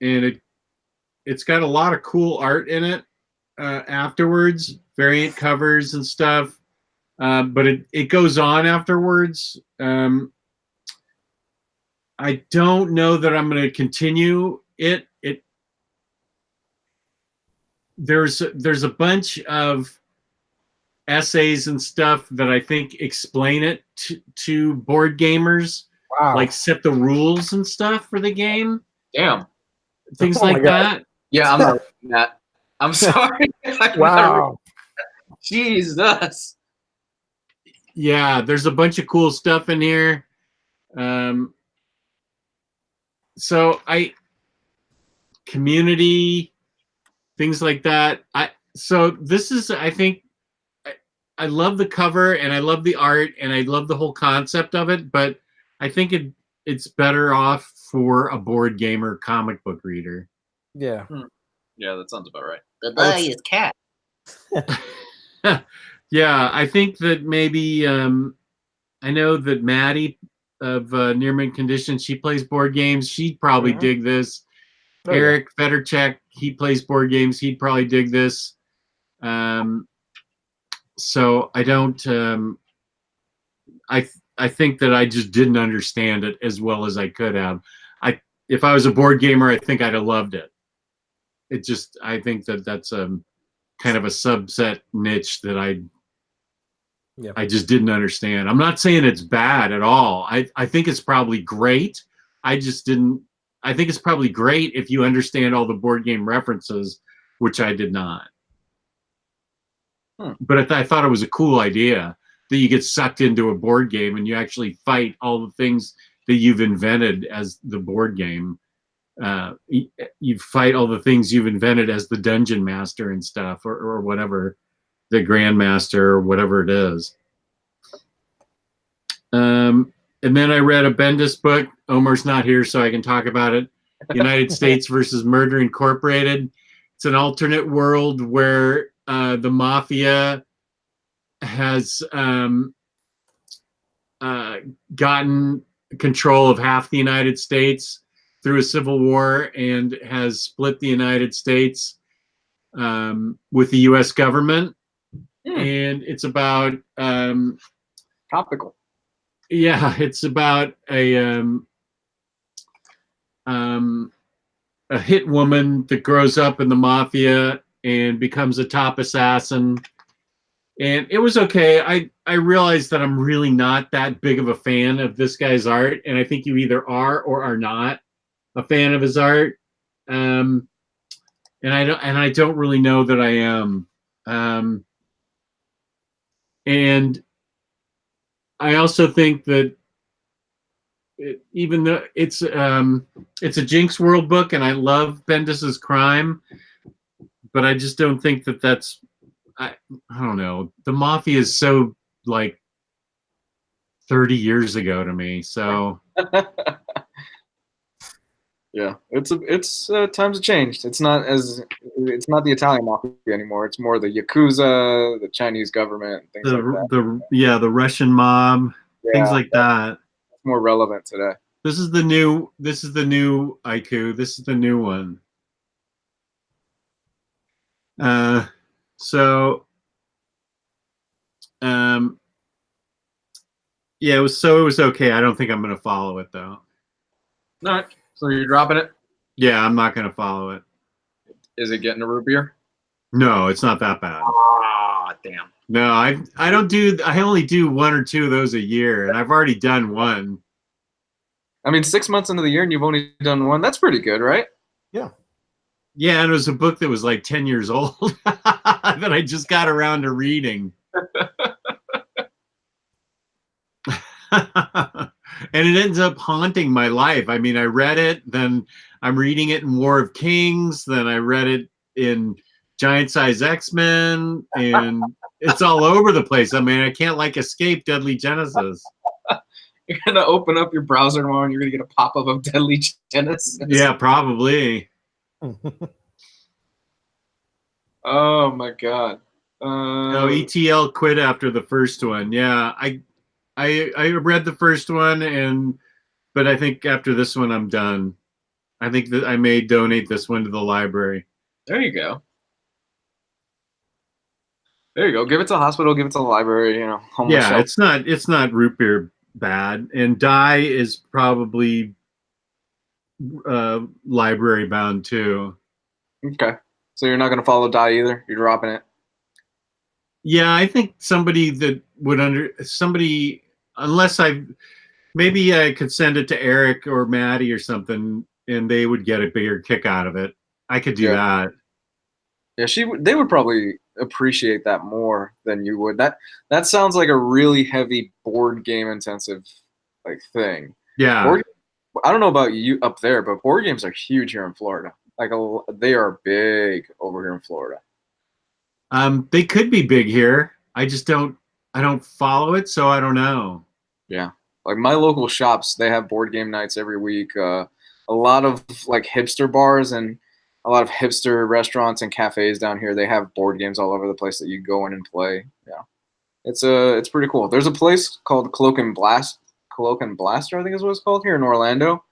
and it's got a lot of cool art in it afterwards, variant covers and stuff. But it goes on afterwards. I don't know that I'm going to continue it. There's a bunch of essays and stuff that I think explain it to board gamers, Wow. like set the rules and stuff for the game. Damn. Things Oh my like God. that. Yeah, I'm not reading that. I'm sorry. Wow. Jesus. Yeah, there's a bunch of cool stuff in here. So community, things like that. So this is, I think, I love the cover and I love the art and I love the whole concept of it, but I think it's better off for a board gamer comic book reader. Yeah. Yeah, that sounds about right. Goodbye, his cat. Yeah, I think that maybe I know that Maddie of Near Mint Condition, she plays board games. She'd probably dig this. Oh, yeah. Eric Federchek, he plays board games. He'd probably dig this. So I don't. I think that I just didn't understand it as well as I could have. If I was a board gamer, I think I'd have loved it. I think that that's kind of a subset niche that I just didn't understand. I'm not saying it's bad at all. I think it's probably great. I think it's probably great if you understand all the board game references, which I did not. But I thought it was a cool idea that you get sucked into a board game and you actually fight all the things that you've invented as the board game. You fight all the things you've invented as the dungeon master and stuff, or whatever, the grandmaster, or whatever it is. And then I read a Bendis book. Omar's not here, so I can talk about it. United States versus Murder Incorporated. It's an alternate world where the mafia has gotten control of half the United States through a civil war and has split the United States with the U.S. government. And it's about Topical. yeah, it's about a hit woman that grows up in the mafia and becomes a top assassin. And it was okay. I realized that I'm really not that big of a fan of this guy's art, and I think you either are or are not a fan of his art. And I don't really know that I am. And I also think that even though it's a Jinx World book, and I love Bendis's crime, but I just don't think that that's. I don't know. The Mafia is so like 30 years ago to me. So yeah, it's times have changed. It's not the Italian mafia anymore. It's more the Yakuza, the Chinese government, things like that. the Russian mob, things like that. It's more relevant today. This is the new Aiku. This is the new one. So yeah, it was okay. I don't think I'm gonna follow it though. All right. So you're dropping it? Yeah, I'm not gonna follow it. Is it getting a root beer? No, it's not that bad. Ah, Damn. No, I don't do. I only do 1 or 2 of those a year, and I've already done one. I mean, 6 months into the year and you've only done one. That's pretty good, right? Yeah. Yeah, and it was a book that was like 10 years old that I just got around to reading. And it ends up haunting my life. I mean, I read it, then I'm reading it in War of Kings, then I read it in Giant Size X-Men, and it's all over the place. I mean, I can't like escape Deadly Genesis. You're going to open up your browser tomorrow and you're going to get a pop-up of Deadly Genesis. Yeah, probably. Oh, my God. No, ETL quit after the first one. Yeah, I read the first one, but I think after this one I'm done. I think that I may donate this one to the library. There you go. There you go. Give it to the hospital. Give it to the library. You know, homeless Yeah, shelter. it's not root beer bad, and Die is probably library bound too. Okay. So you're not going to follow Die either? You're dropping it? Yeah, I think somebody that would unless maybe I could send it to Eric or Maddie or something, and they would get a bigger kick out of it. I could do that. Yeah, they would probably appreciate that more than you would. That sounds like a really heavy board game intensive like thing. Yeah. I don't know about you up there, but board games are huge here in Florida. Like they are big over here in Florida. They could be big here. I don't follow it, so I don't know. Yeah. Like my local shops, they have board game nights every week. A lot of like hipster bars and a lot of hipster restaurants and cafes down here, they have board games all over the place that you go in and play. Yeah. It's pretty cool. There's a place called Cloak and Blaster, I think is what it's called here in Orlando.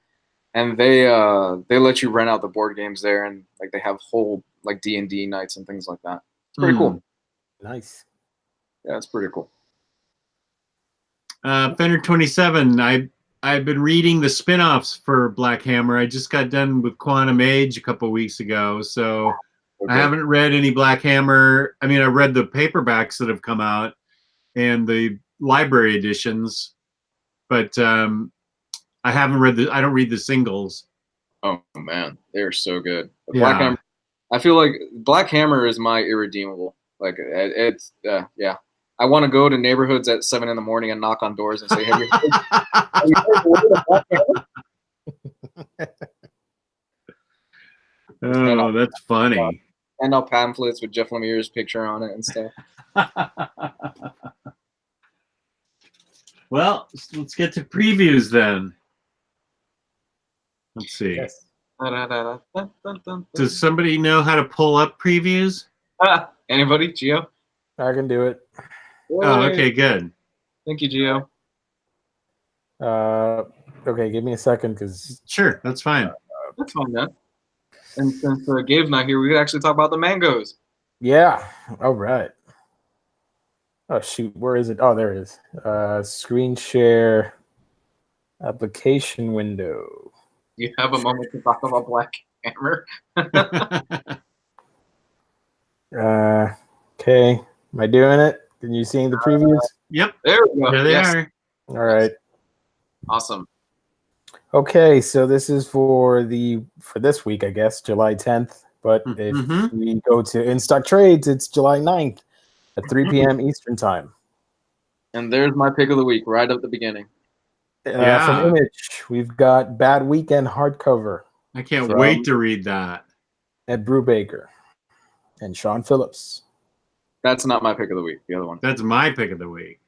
And they let you rent out the board games there, and like they have whole like D&D nights and things like that. It's pretty cool. Nice. Yeah, it's pretty cool. Fender 27. I've been reading the spin-offs for Black Hammer. I just got done with Quantum Age a couple weeks ago, so Okay. I haven't read any Black Hammer. I mean, I read the paperbacks that have come out and the library editions, but I haven't read I don't read the singles. Oh man, they're so good. Yeah. Black Hammer. I feel like Black Hammer is my irredeemable. Like it's yeah. I want to go to neighborhoods at 7 a.m. and knock on doors and say, "Have you heard of Black Hammer?" Oh, that's funny. And out pamphlets with Jeff Lemire's picture on it and stuff. Well, let's get to previews then. Let's see. Yes. Does somebody know how to pull up previews? Anybody? Gio? I can do it. Oh, okay, good. Thank you, Gio. Okay, give me a second because Sure, that's fine. That's fine, man. And since Gabe's not here, we could actually talk about the mangoes. yeah. All right. Oh shoot, where is it? Oh, there it is. Screen share application window. You have a moment to talk about Black Hammer. Okay. Am I doing it? Can you see the previews? Yep, There we go. there they Yes. are. All right. Awesome. Okay, so this is for this week, I guess, July 10th. But if Mhm. we go to In Stock Trades, it's July 9th at 3 p.m. Eastern Time. And there's my pick of the week right at the beginning. Yeah. From Image, we've got Bad Weekend hardcover I can't From- wait to read that. Ed Brubaker and Sean Phillips. That's not my pick of the week. The other one. That's my pick of the week.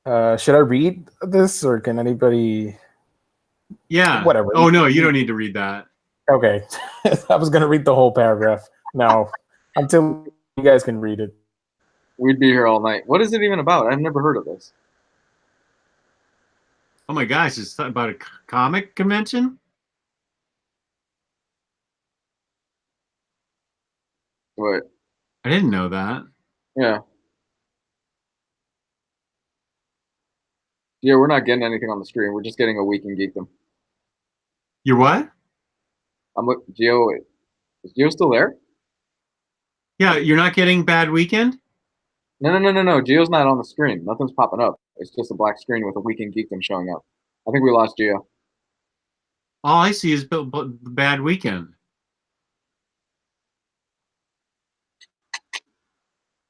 Should I read this or can anybody? Yeah. Whatever. Oh, no, you don't need to read that. Okay. I was going to read the whole paragraph. No, until you guys can read it. We'd be here all night. What is it even about? I've never heard of this. Oh my gosh, it's about a comic convention? What? I didn't know that. Yeah. Yeah, we're not getting anything on the screen. We're just getting a week in geekdom. You're what? I'm Gio. Is Gio still there? Yeah, you're not getting Bad Weekend? No. Geo's not on the screen. Nothing's popping up. It's just a black screen with a Weekend Geekdom showing up. I think we lost Geo. All I see is Bad Weekend.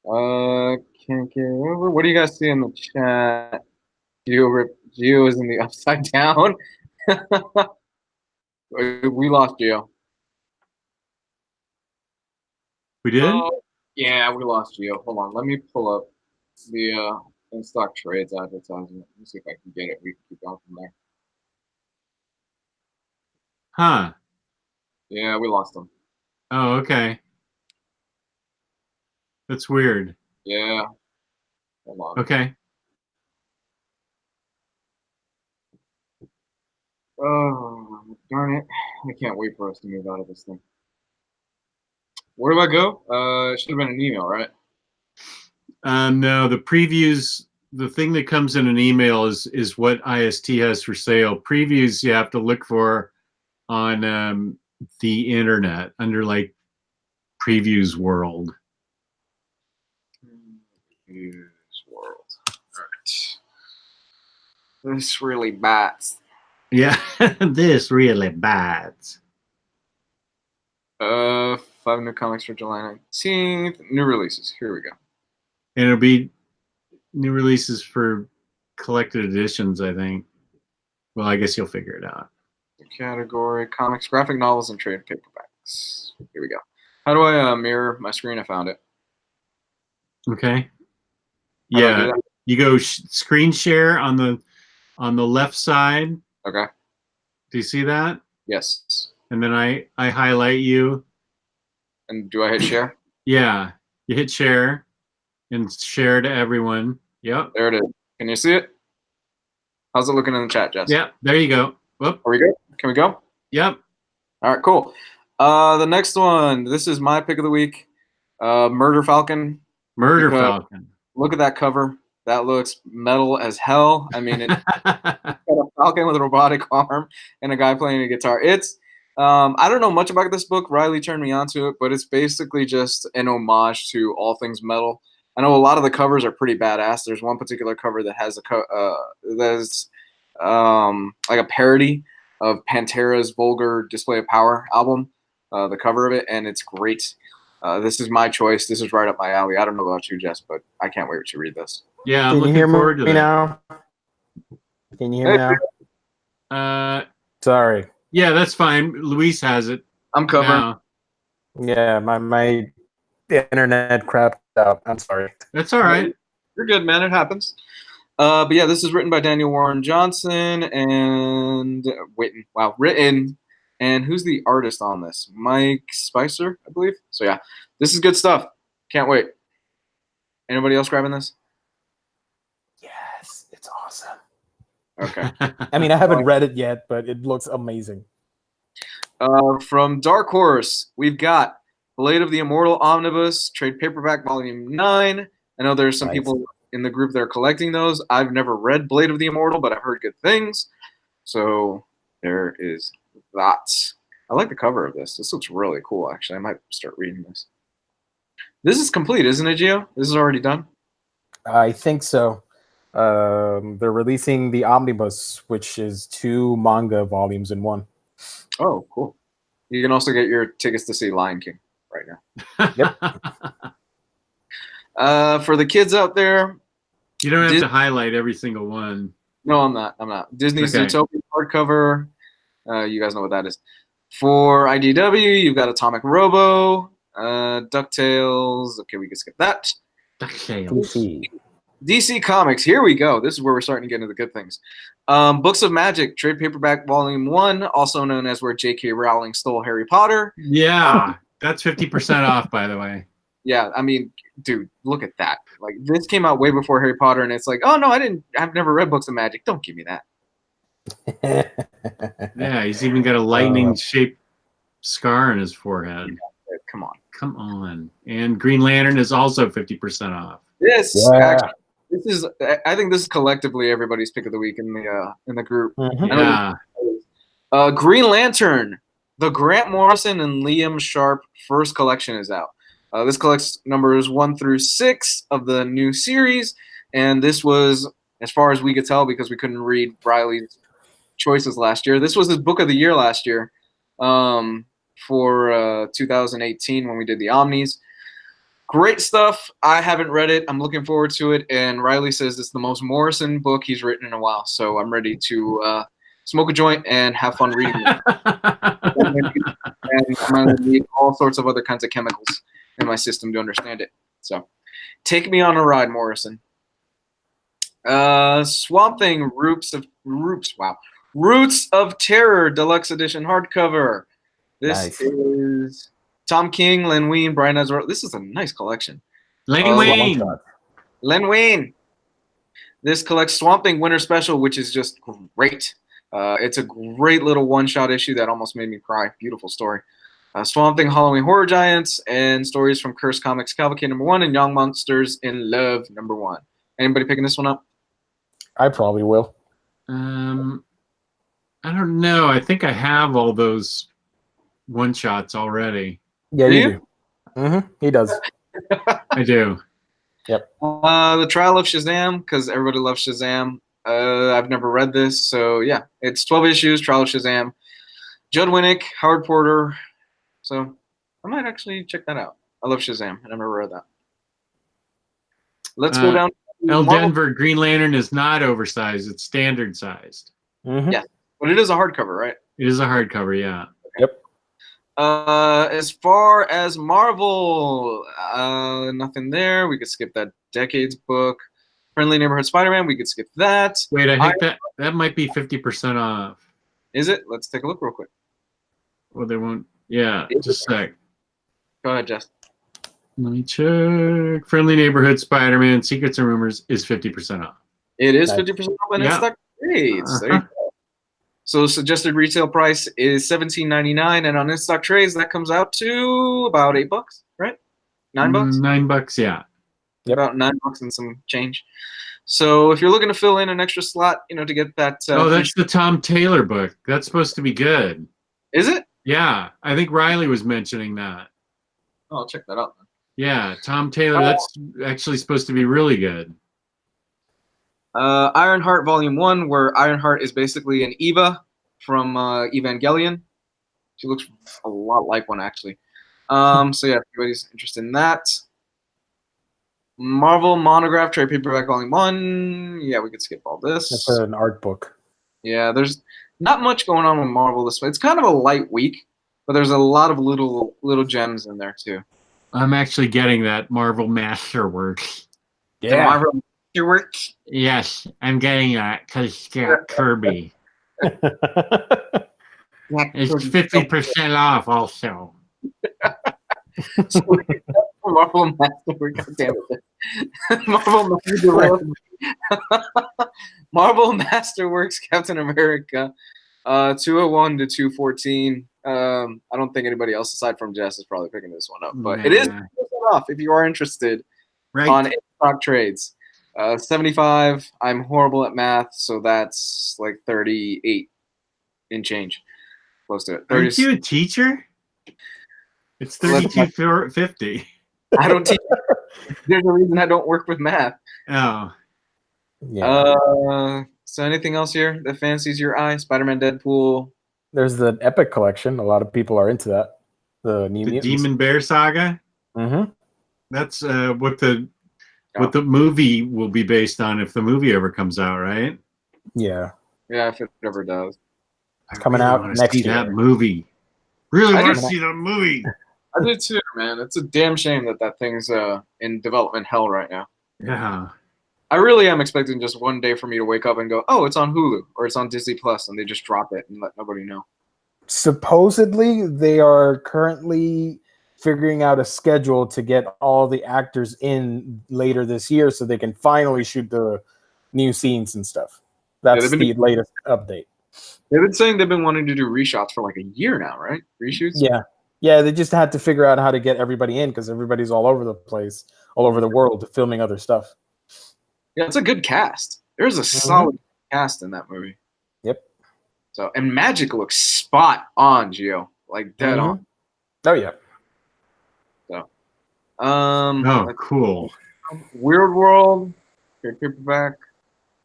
Can't get over. What do you guys see in the chat? Geo is in the upside down. We lost Geo. We did? Oh, yeah, we lost Geo. Hold on. Let me pull up the in stock trades advertisement. Let me see if I can get it. We can keep going from there. Huh. Yeah, we lost them. Oh, okay. That's weird. Yeah. Hold on. Okay. Oh, darn it. I can't wait for us to move out of this thing. Where do I go? It should have been an email, right? No, the previews, the thing that comes in an email is what IST has for sale. Previews you have to look for on the internet under like Previews World. Previews World. All right. This really bats. Yeah, this really bites. 5 new comics for July 19th. New releases. Here we go. And it'll be new releases for collected editions, I think. Well, I guess you'll figure it out. Category, comics, graphic novels, and trade paperbacks. Here we go. How do I mirror my screen? I found it. Okay. How do I do Yeah, that? you go screen share on the left side. Okay. Do you see that? Yes. And then I highlight you. And do I hit share? Yeah, you hit share and share to everyone. Yep. There it is. Can you see it? How's it looking in the chat, Jess? Yep. There you go. Whoop. Are we good? Can we go? Yep. All right, cool. The next one. This is my pick of the week. Murder Falcon. Murder Because- Falcon. Look at that cover. That looks metal as hell. I mean, it's got a falcon with a robotic arm and a guy playing a guitar. It's I don't know much about this book. Ryley turned me onto it, but it's basically just an homage to all things metal. I know a lot of the covers are pretty badass. There's one particular cover that has that's like a parody of Pantera's Vulgar Display of Power album, the cover of it, and it's great. This is my choice. This is right up my alley. I don't know about you, Jess, but I can't wait to read this. Yeah, I'm Can you looking hear forward to me that. now? Can you hear me now? Sorry. Yeah, that's fine. Luis has it. I'm covering. Now. Yeah, my internet crapped out. I'm sorry. That's all right. You're good, man. It happens. But yeah, this is written by Daniel Warren Johnson and written. And who's the artist on this? Mike Spicer, I believe. So yeah, this is good stuff. Can't wait. Anybody else grabbing this? Yes, it's awesome. Okay. I mean, I haven't read it yet, but it looks amazing. From Dark Horse, we've got Blade of the Immortal Omnibus, trade paperback, volume 9. I know there's some Nice. people in the group that are collecting those. I've never read Blade of the Immortal, but I've heard good things. So there is that. I like the cover of this. This looks really cool, actually. I might start reading this. This is complete, isn't it, Gio? This is already done? I think so. They're releasing the Omnibus, which is 2 manga volumes in one. Oh, cool. You can also get your tickets to see Lion King right now. For the kids out there, You don't have to highlight every single one. no, I'm not. Disney's Okay. Zootopia hardcover. You guys know what that is. For IDW, you've got Atomic Robo, DuckTales. Okay, we can skip that. DuckTales. DC Comics, here we go. This is where we're starting to get into the good things. Books of Magic, trade paperback volume 1, also known as Where J.K. Rowling Stole Harry Potter. Yeah, that's 50% off, by the way. Yeah, I mean, dude, look at that. Like, this came out way before Harry Potter, and it's like, oh, no, I've never read Books of Magic. Don't give me that. Yeah, he's even got a lightning-shaped scar on his forehead. Come on. Come on. And Green Lantern is also 50% off. This, Yeah. actually, I think this is collectively everybody's pick of the week in the group. Mhm. Yeah. Green Lantern, the Grant Morrison and Liam Sharp first collection is out. This collects numbers 1 through 6 of the new series, and this was, as far as we could tell, because we couldn't read Ryley's choices last year, this was his book of the year last year for 2018 when we did the Omnis. Great stuff. I haven't read it. I'm looking forward to it, and Ryley says it's the most Morrison book he's written in a while, so I'm ready to smoke a joint and have fun reading it. And I'm going to need all sorts of other kinds of chemicals in my system to understand it. So take me on a ride, Morrison. Swamp Thing, Roots of Terror Deluxe Edition hardcover. This is Tom King, Len Wein, Brian Ezra. This is a nice collection. Len Wein. This collects Swamp Thing Winter Special, which is just great. It's a great little one-shot issue that almost made me cry. Beautiful story. Swamp Thing Halloween Horror Giants and stories from Curse Comics Cavalcade #1 and Young Monsters in Love #1. Anybody picking this one up? I probably will. I don't know. I think I have all those one-shots already. Yeah, you do. Mm-hmm. He does. I do. Yep. The Trial of Shazam, because everybody loves Shazam. I've never read this, so yeah. It's 12 issues, Trial of Shazam. Judd Winnick, Howard Porter. So I might actually check that out. I love Shazam. I never read that. Let's go down. El Denver Green Lantern is not oversized. It's standard sized. Mm-hmm. Yeah, but it is a hardcover, right? It is a hardcover, yeah. Yep. As far as Marvel, nothing there. We could skip that Decades book. Friendly Neighborhood Spider-Man, we could skip that. Wait, I think that might be 50% off. Is it? Let's take a look real quick. Well, they won't. Yeah, just a sec. Go ahead, Jess. Let me check. Friendly Neighborhood Spider-Man Secrets and Rumors is 50% off. It is 50% off on in-stock trades. There you go. So suggested retail price is $17.99, and on in-stock trades that comes out to about $8, right? $9. $9, yeah. Yep. About $9 and some change. So if you're looking to fill in an extra slot, to get that. That's the Tom Taylor book. That's supposed to be good. Is it? Yeah, I think Ryley was mentioning that. Oh, I'll check that out then. Yeah, Tom Taylor. That's actually supposed to be really good. Ironheart Volume 1, where Ironheart is basically an Eva from Evangelion. She looks a lot like one, actually. So yeah, if anybody's interested in that. Marvel Monograph Trade Paperback Volume 1. Yeah, we could skip all this. It's an art book. Yeah, there's not much going on with Marvel this way. It's kind of a light week, but there's a lot of little gems in there too. I'm actually getting that Marvel Masterworks. Yeah. The Marvel Masterworks? Yes, I'm getting that because it's got Kirby. It's 50% off also. Marvel Masterworks. Damn it. Marvel Masterworks Captain America 201 to 214. I don't think anybody else aside from Jess is probably picking this one up, but it is off if you are interested on stock trades. 75. I'm horrible at math, so that's like 38 in change, close to it. Aren't you a teacher? It's 32.50. I don't teach. There's a reason I don't work with math. Oh. Yeah. So anything else here that fancies your eye? Spider-Man, Deadpool. There's the Epic collection. A lot of people are into that. The Demon Bear Saga. Mm-hmm. That's what the movie will be based on if the movie ever comes out, right? Yeah. Yeah, if it ever does. It's coming out next year. That movie. Really want to see the movie. I do too, man. It's a damn shame that thing's in development hell right now. Yeah. I really am expecting just one day for me to wake up and go, oh, it's on Hulu or it's on Disney Plus, and they just drop it and let nobody know. Supposedly, they are currently figuring out a schedule to get all the actors in later this year so they can finally shoot the new scenes and stuff. That's the latest update. They've been saying they've been wanting to do reshots for like a year now, right? Reshoots? Yeah. Yeah, they just had to figure out how to get everybody in because everybody's all over the place, all over the world, filming other stuff. Yeah, it's a good cast. There's a solid cast in that movie. Yep. So, and Magic looks spot on, Gio. Like dead on. Oh, yeah. So, Oh, cool. Weird World, trade paperback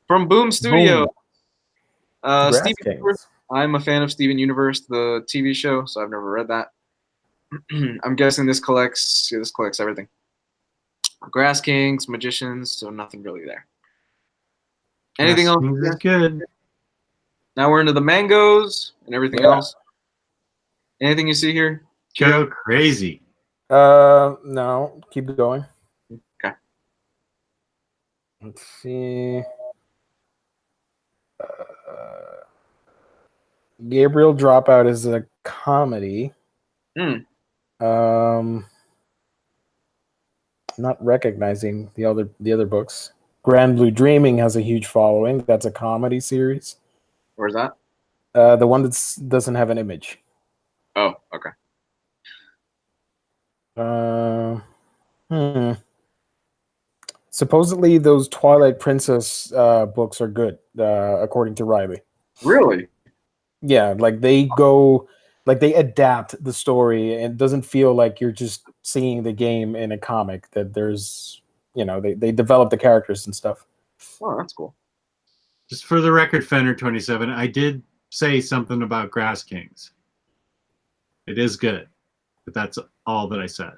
from Boom Studio. Grass Steven Kings. Universe. I'm a fan of Steven Universe, the TV show, so I've never read that. I'm guessing this collects everything. Grass Kings, Magicians, so nothing really there. Anything else? Is good. Now we're into the mangoes and everything else. Anything you see here? Go crazy. No, keep going. Okay. Let's see. Gabriel Dropout is a comedy. Not recognizing the other books. Grand Blue Dreaming has a huge following. That's a comedy series. Where's that? The one that doesn't have an image. Oh, okay. Supposedly, those Twilight Princess books are good, according to Ryley. Really? Yeah, like they adapt the story, and it doesn't feel like you're just seeing the game in a comic. That there's, they develop the characters and stuff. Oh, that's cool. Just for the record, Fender 27, I did say something about Grass Kings. It is good, but that's all that I said.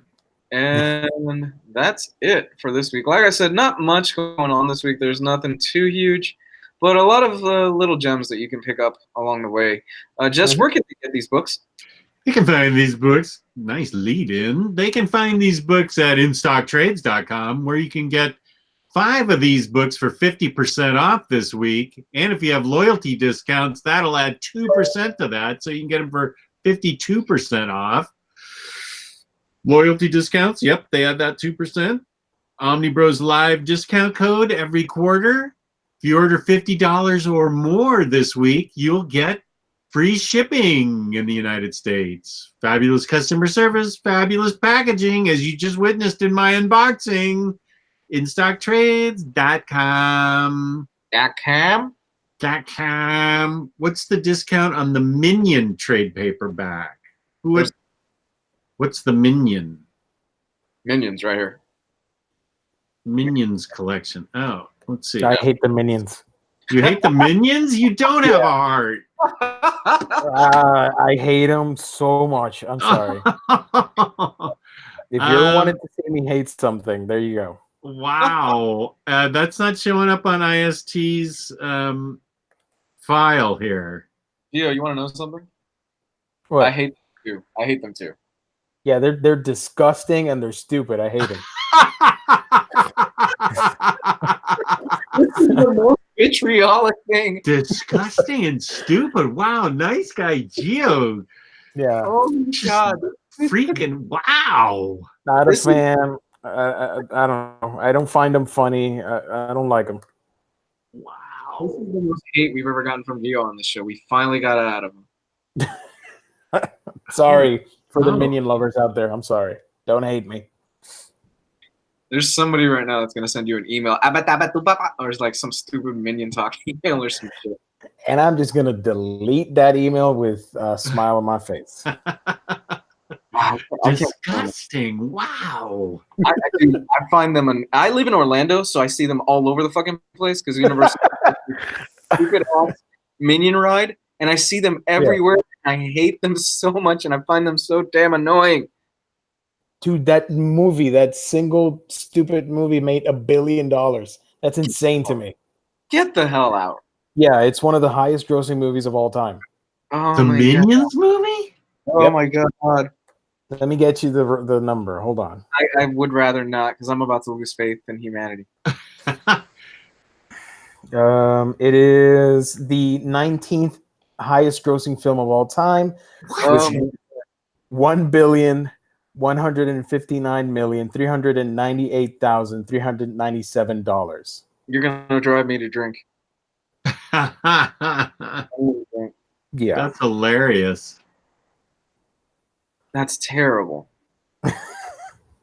And that's it for this week. Like I said, not much going on this week. There's nothing too huge, but a lot of little gems that you can pick up along the way. Jess, where can they get these books? You can find these books. Nice lead in. They can find these books at instocktrades.com, where you can get 5 of these books for 50% off this week. And if you have loyalty discounts, that'll add 2% to that. So you can get them for 52% off. Loyalty discounts, yep, they add that 2%. Omnibroslive discount code every quarter. If you order $50 or more this week, you'll get free shipping in the United States. Fabulous customer service, fabulous packaging, as you just witnessed in my unboxing. InStockTrades.com. .com. What's the discount on the Minion trade paperback? What's the Minion? Minions right here. Minions collection. Oh, let's see. I hate the Minions. You hate the Minions? You don't have a heart. I hate them so much. I'm sorry. If you ever wanted to see me hate something, there you go. Wow. That's not showing up on IST's file here. Theo, you want to know something? What? I hate them too. I hate them too. Yeah, they're disgusting and they're stupid. I hate them. This is the most vitriolic thing. Disgusting and stupid. Wow, nice guy, Geo. Yeah. Oh my God. Freaking wow. Not a fan. I don't know. I don't find them funny. I don't like them. Wow. This is the most hate we've ever gotten from Theo on this show. We finally got it out of him. Sorry for the Minion lovers out there. I'm sorry. Don't hate me. There's somebody right now that's going to send you an email. Or it's like some stupid Minion talk email or some shit. And I'm just going to delete that email with a smile on my face. Disgusting. Wow. I find them, I live in Orlando, so I see them all over the fucking place because Universal stupid ass Minion ride, and I see them everywhere. Yeah. I hate them so much, and I find them so damn annoying. Dude, that movie, that single stupid movie made $1 billion. That's insane to me. Get the hell out. Yeah, it's one of the highest grossing movies of all time. Oh, the Minions movie? Oh my God. Let me get you the number. Hold on. I would rather not, because I'm about to lose faith in humanity. It is the 19th highest grossing film of all time. $1,159,398,397. You're gonna drive me to drink. Yeah, that's hilarious. That's terrible.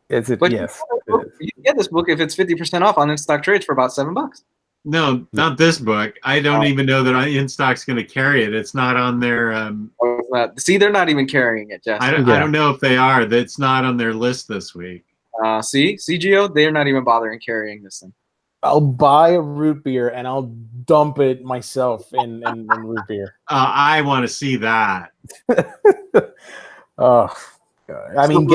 Is it? But yes. You can get this book if it's 50% off on InStock Trades for about $7. No, not this book. I don't even know that InStock's going to carry it. It's not on their. See, they're not even carrying it, Jess. I don't know if they are. That's not on their list this week. See, Geo, they're not even bothering carrying this thing. I'll buy a root beer and I'll dump it myself in root beer. I want to see that. Oh, God. I mean,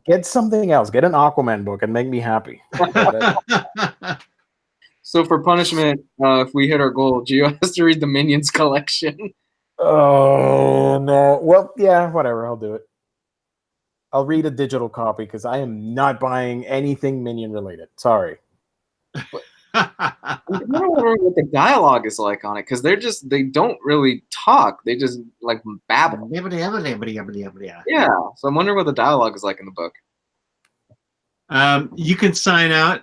get something else. Get an Aquaman book and make me happy. So for punishment, if we hit our goal, Geo has to read the Minions collection. Oh no! Well, yeah, whatever. I'll do it. I'll read a digital copy because I am not buying anything Minion related. Sorry. I don't remember what the dialogue is like on it because they don't really talk. They just like babble. Yeah. So I'm wondering what the dialogue is like in the book. You can sign out.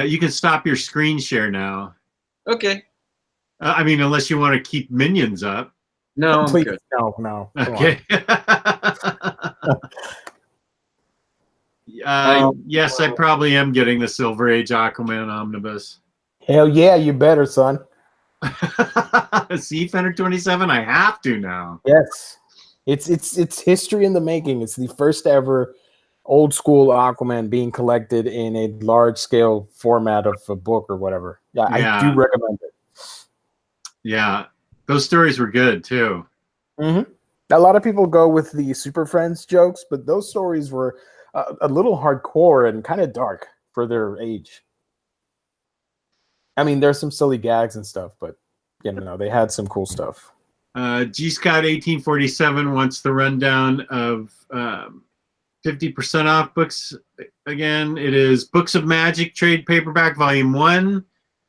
You can stop your screen share now. Okay. I mean, unless you want to keep Minions up. No, I'm Please, good. no. Okay. Yes, I probably am getting the Silver Age Aquaman Omnibus. Hell yeah, you better, son. See, Fender 27, I have to now. Yes, it's history in the making. It's the first ever old school Aquaman being collected in a large scale format of a book or whatever. Yeah, I do recommend it. Yeah, those stories were good too. Mm-hmm. A lot of people go with the Super Friends jokes, but those stories were a little hardcore and kind of dark for their age. I mean, there's some silly gags and stuff, but they had some cool stuff. G Scott 1847 wants the rundown of 50% off books. Again, it is Books of Magic Trade Paperback Volume 1,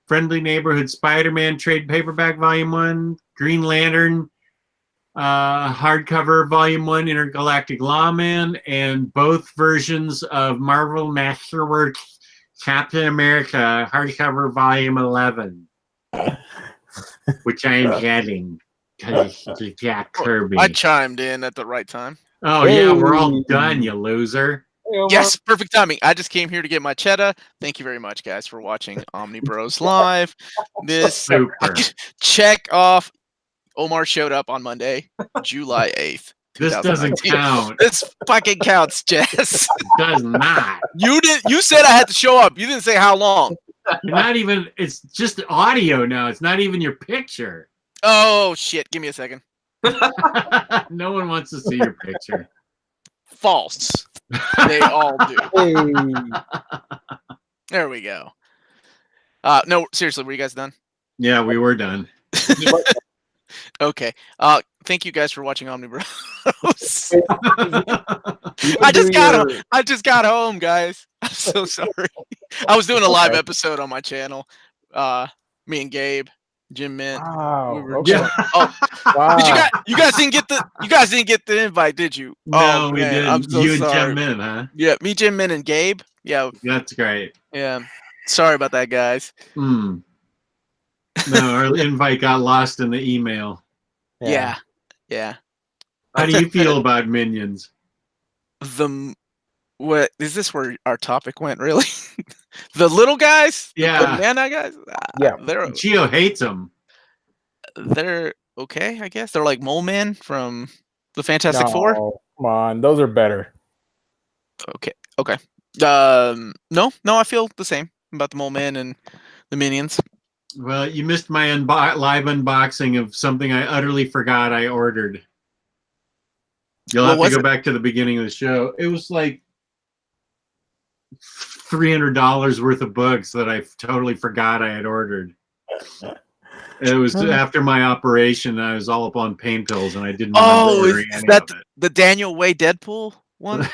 Friendly Neighborhood Spider-Man Trade Paperback Volume 1, Green Lantern hardcover Volume 1, Intergalactic Lawman, and both versions of Marvel Masterworks Captain America hardcover Volume 11, which I am getting because it's Jack Kirby. I chimed in at the right time. Oh, yeah, we're all done, you loser. Yes, perfect timing. I just came here to get my cheddar. Thank you very much, guys, for watching Omnibros Live. This Super. Check off. Omar showed up on Monday, July 8th. This doesn't count. This fucking counts, Jess. It does not. You said I had to show up. You didn't say how long. You're not even. It's just audio now. It's not even your picture. Oh shit! Give me a second. No one wants to see your picture. False. They all do. Hey. There we go. No, seriously, were you guys done? Yeah, we were done. Okay. Thank you guys for watching Omnibros. I just got home, guys. I'm so sorry. I was doing a live episode on my channel. Me and Gabe, Jim Mint. Wow. Wow. You guys didn't get the invite, did you? No, we didn't. I'm so you sorry. and Jim Mint, huh? Yeah, me, Jim Mint, and Gabe. Yeah. That's great. Yeah. Sorry about that, guys. No, our invite got lost in the email. Yeah. How do you feel about Minions? What is this? Where our topic went? Really? The little guys? Yeah. The banana guys? Yeah. Gio hates them. They're okay, I guess. They're like Mole Men from the Fantastic Four. Come on, those are better. Okay. No, I feel the same about the Mole Men and the Minions. Well, you missed my live unboxing of something I utterly forgot I ordered. You'll have to go back to the beginning of the show. It was like $300 worth of books that I totally forgot I had ordered. It was after my operation. I was all up on pain pills, and I didn't remember ordering any of it. The Daniel Way Deadpool one?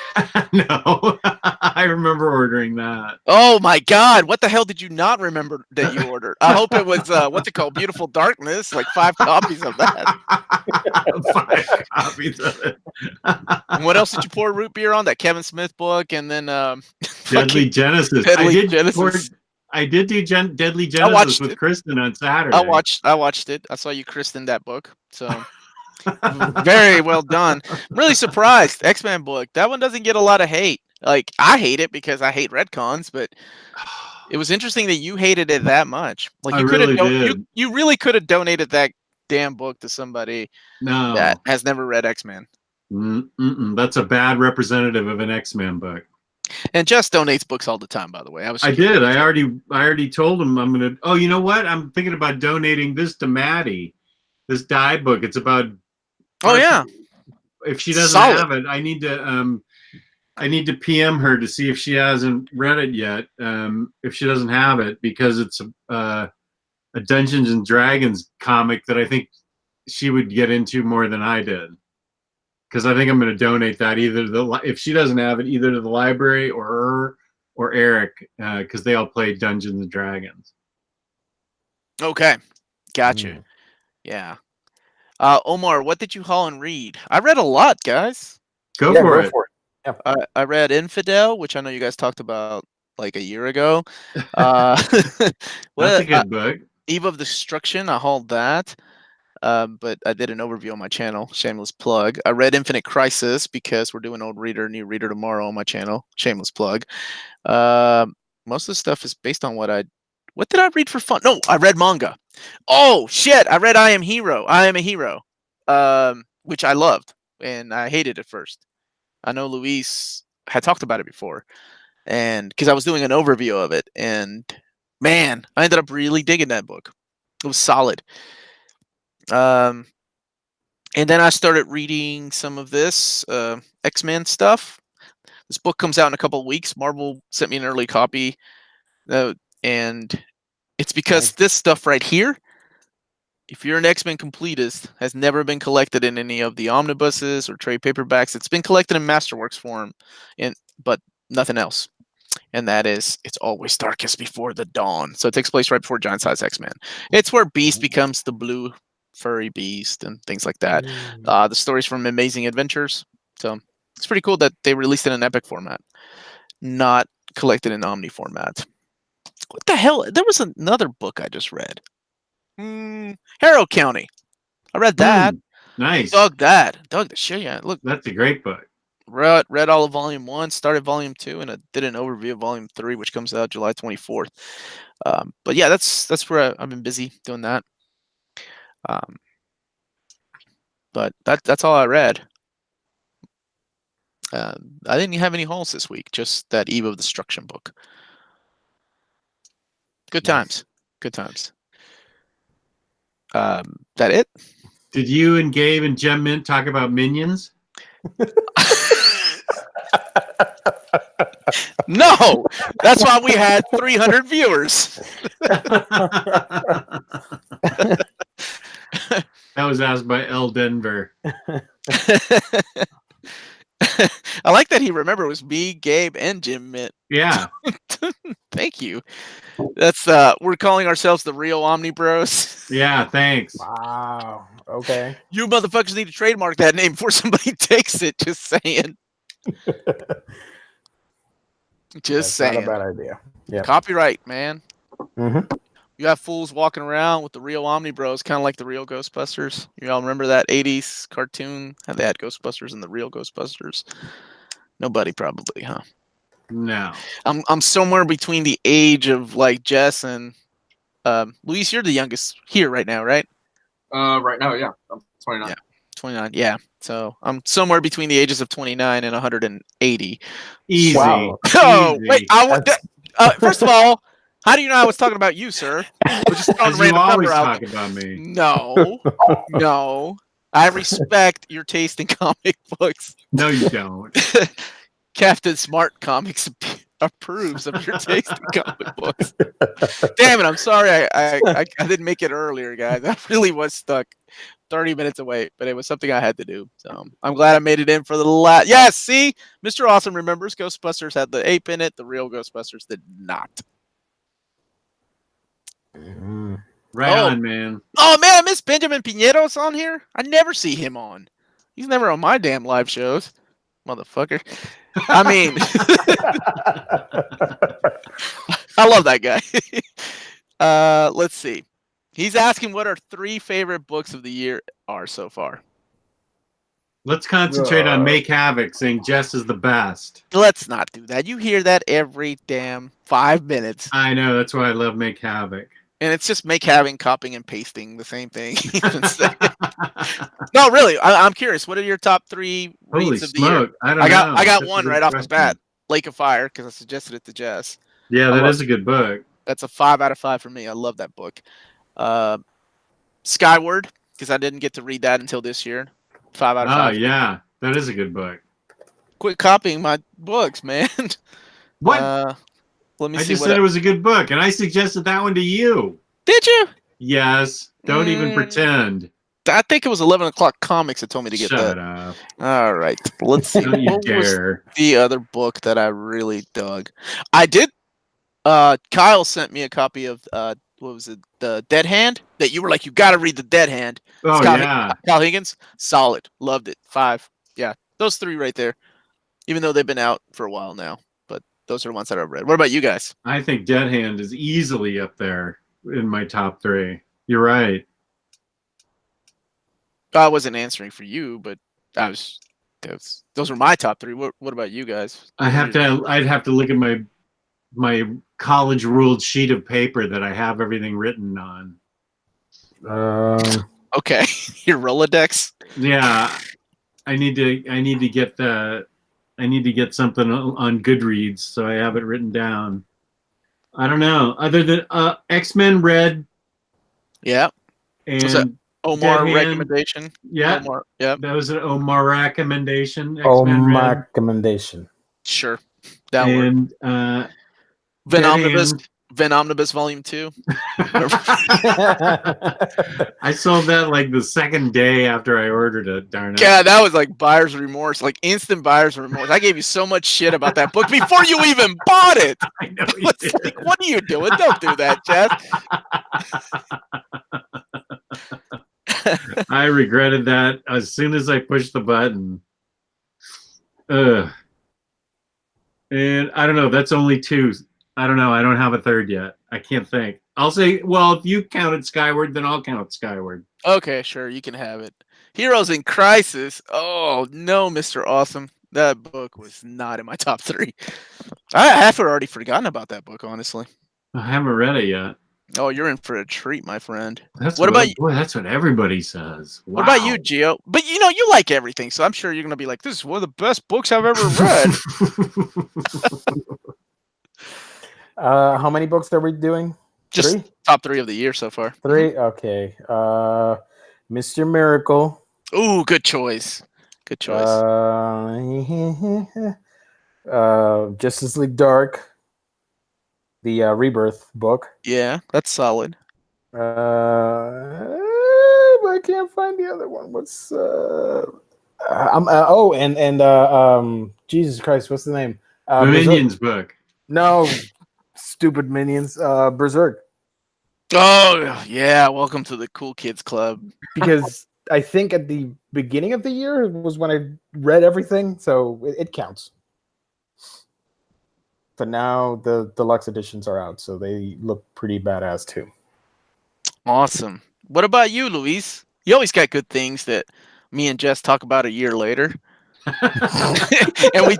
No, I remember ordering that. Oh my God! What the hell did you not remember that you ordered? I hope it was what's it called, Beautiful Darkness, like 5 copies of that. 5 copies of it. And what else did you pour root beer on? That Kevin Smith book, and then Deadly Genesis. I did do Deadly Genesis with Kristan on Saturday. I watched it. I saw you Kristan that book. So very well done. I'm really surprised. X-Men book. That one doesn't get a lot of hate. Like, I hate it because I hate retcons, but it was interesting that you hated it that much. Like, you you really could have donated that damn book to somebody that has never read X-Men. That's a bad representative of an X-Men book. And Jess donates books all the time, by the way. I did. I already told him I'm gonna. Oh, you know what? I'm thinking about donating this to Maddie. This dye book. It's about. Oh yeah. If she doesn't have it, I need to PM her to see if she hasn't read it yet. If she doesn't have it, because it's a Dungeons and Dragons comic that I think she would get into more than I did. Because I think I'm going to donate that either to if she doesn't have it, either to the library or her or Eric, because they all play Dungeons and Dragons. Okay, gotcha. Yeah. Omar, what did you haul and read? I read a lot, guys. Go for it. Yeah. I read Infidel, which I know you guys talked about like a year ago. That's a good book. Eve of Destruction, I hauled that. But I did an overview on my channel. Shameless plug. I read Infinite Crisis because we're doing old reader, new reader tomorrow on my channel. Shameless plug. Most of the stuff is based on what did I read for fun? No, I read manga. Oh shit! I read I Am a Hero, which I loved and I hated at first. I know Luis had talked about it before, and because I was doing an overview of it, and man, I ended up really digging that book. It was solid. And then I started reading some of this X-Men stuff. This book comes out in a couple of weeks. Marvel sent me an early copy, and it's because this stuff right here, if you're an X-Men completist, has never been collected in any of the omnibuses or trade paperbacks. It's been collected in Masterworks form, but nothing else. And that is, It's Always Darkest Before the Dawn. So it takes place right before Giant Size X-Men. It's where Beast becomes the blue furry beast and things like that. The stories from Amazing Adventures. So it's pretty cool that they released it in epic format, not collected in Omni format. What the hell? There was another book I just read. Harrow County. I read that. Nice. Dug that. Dug the shit. Yeah, look. That's a great book. Read all of Volume 1, started Volume 2, and I did an overview of Volume 3, which comes out July 24th. But yeah, that's where I've been busy doing that. But that's all I read. I didn't have any hauls this week, just that Eve of Destruction book. Good times. Good times. That it? Did you and Gabe and Gem Mint talk about Minions? No, that's why we had 300 viewers. That was asked by L. Denver. I like that he remembered it was me, Gabe, and Jim Mint. Yeah. Thank you. That's we're calling ourselves the real OmniBros. Yeah, thanks. Wow. Okay. You motherfuckers need to trademark that name before somebody takes it. Just saying. Just saying. Not a bad idea. Yeah. Copyright, man. Mm-hmm. You have fools walking around with the real OmniBros, kind of like the real Ghostbusters. You all remember that 80s cartoon? How they had Ghostbusters and the real Ghostbusters? Nobody probably, huh? No. I'm somewhere between the age of like Jess and Luis. You're the youngest here right now, right? Right now, yeah, I'm 29. Yeah, 29. Yeah, so I'm somewhere between the ages of 29 and 180. Easy. Wow. Oh, Easy. wait. First of all, how do you know I was talking about you, sir? We're just throwing a You random always number out. talk about me. No, no. I respect your taste in comic books. No, you don't. Captain Smart Comics approves of your taste in comic books. Damn it! I'm sorry I didn't make it earlier, guys. I really was stuck 30 minutes away, but it was something I had to do. So I'm glad I made it in for the last. Yes, see, Mr. Awesome remembers Ghostbusters had the ape in it. The real Ghostbusters did not. Right on, man. Oh man, I miss Benjamin Pinedo's on here. I never see him on. He's never on my damn live shows, motherfucker. I mean, I love that guy. Let's see. He's asking what our 3 favorite books of the year are so far. Let's concentrate on Make Havoc, saying Jess is the best. Let's not do that. You hear that every damn 5 minutes. I know. That's why I love Make Havoc. And it's just Make Havoc, copying and pasting the same thing. No, really. I'm curious. What are your top 3 reads Holy of the year? smoke. I don't know. I got That's one a good right off the question. bat. Lake of Fire because I suggested it to Jess. Yeah, that is a good book. That's a 5 out of 5 for me. I love that book. Skyward, because I didn't get to read that until this year. 5 out of 5. Oh, yeah. That is a good book. Quit copying my books, man. What? Let me I see just what said it was a good book, and I suggested that one to you. Did you? Yes. Don't even pretend. I think it was 11 o'clock comics that told me to get Shut that. up. All right. Let's see. Don't you What was dare. the other book that I really dug? I did. Kyle sent me a copy of what was it? The Dead Hand that you were like, you got to read the Dead Hand. Oh, yeah. Kyle Higgins, solid, loved it. 5. Yeah, those 3 right there. Even though they've been out for a while now, but those are the ones that I've read. What about you guys? I think Dead Hand is easily up there in my top 3. You're right. I wasn't answering for you, but those were my top 3. What about you guys? I'd have to look at my college ruled sheet of paper that I have everything written on. Okay, your Rolodex. Yeah, I need to get something on Goodreads so I have it written down. I don't know. Other than X-Men Red. Yeah. Was that And Omar Dead Hand. recommendation? Yeah. Omar. Yeah. That was an Omar recommendation. Oh, X-Men my Red. recommendation. Sure. That worked. And Ven Dead Omnibus. Hand. Ven Omnibus Volume 2. I sold that like the second day after I ordered it, darn it. Yeah, that was like buyer's remorse, like instant buyer's remorse. I gave you so much shit about that book before you even bought it. I know you It's did. like, what are you doing? Don't do that, Jeff. I regretted that as soon as I pushed the button. Ugh. And I don't know, that's only 2. I don't know. I don't have a third yet. I can't think. I'll say, well, if you counted Skyward, then I'll count Skyward. Okay, sure, you can have it. Heroes in Crisis. Oh no, Mr. Awesome. That book was not in my top 3. I have already forgotten about that book, honestly. I haven't read it yet. Oh, you're in for a treat, my friend. That's What about you? Boy, that's what everybody says. Wow. What about you, Gio? But you know, you like everything, so I'm sure you're gonna be like, "This is one of the best books I've ever read." How many books are we doing? Just 3? top 3 of the year so far. 3? Okay. Mr. Miracle. Ooh, good choice. Good choice. Justice League Dark. The Rebirth book. Yeah, that's solid. I can't find the other one. What's Jesus Christ, what's the name? The Minions book. No, stupid Minions. Berserk. Oh yeah, welcome to the cool kids club. Because I think at the beginning of the year was when I read everything, so it counts. But now the deluxe editions are out, so they look pretty badass too. Awesome. What about you, Luis? You always got good things that me and Jess talk about a year later. and we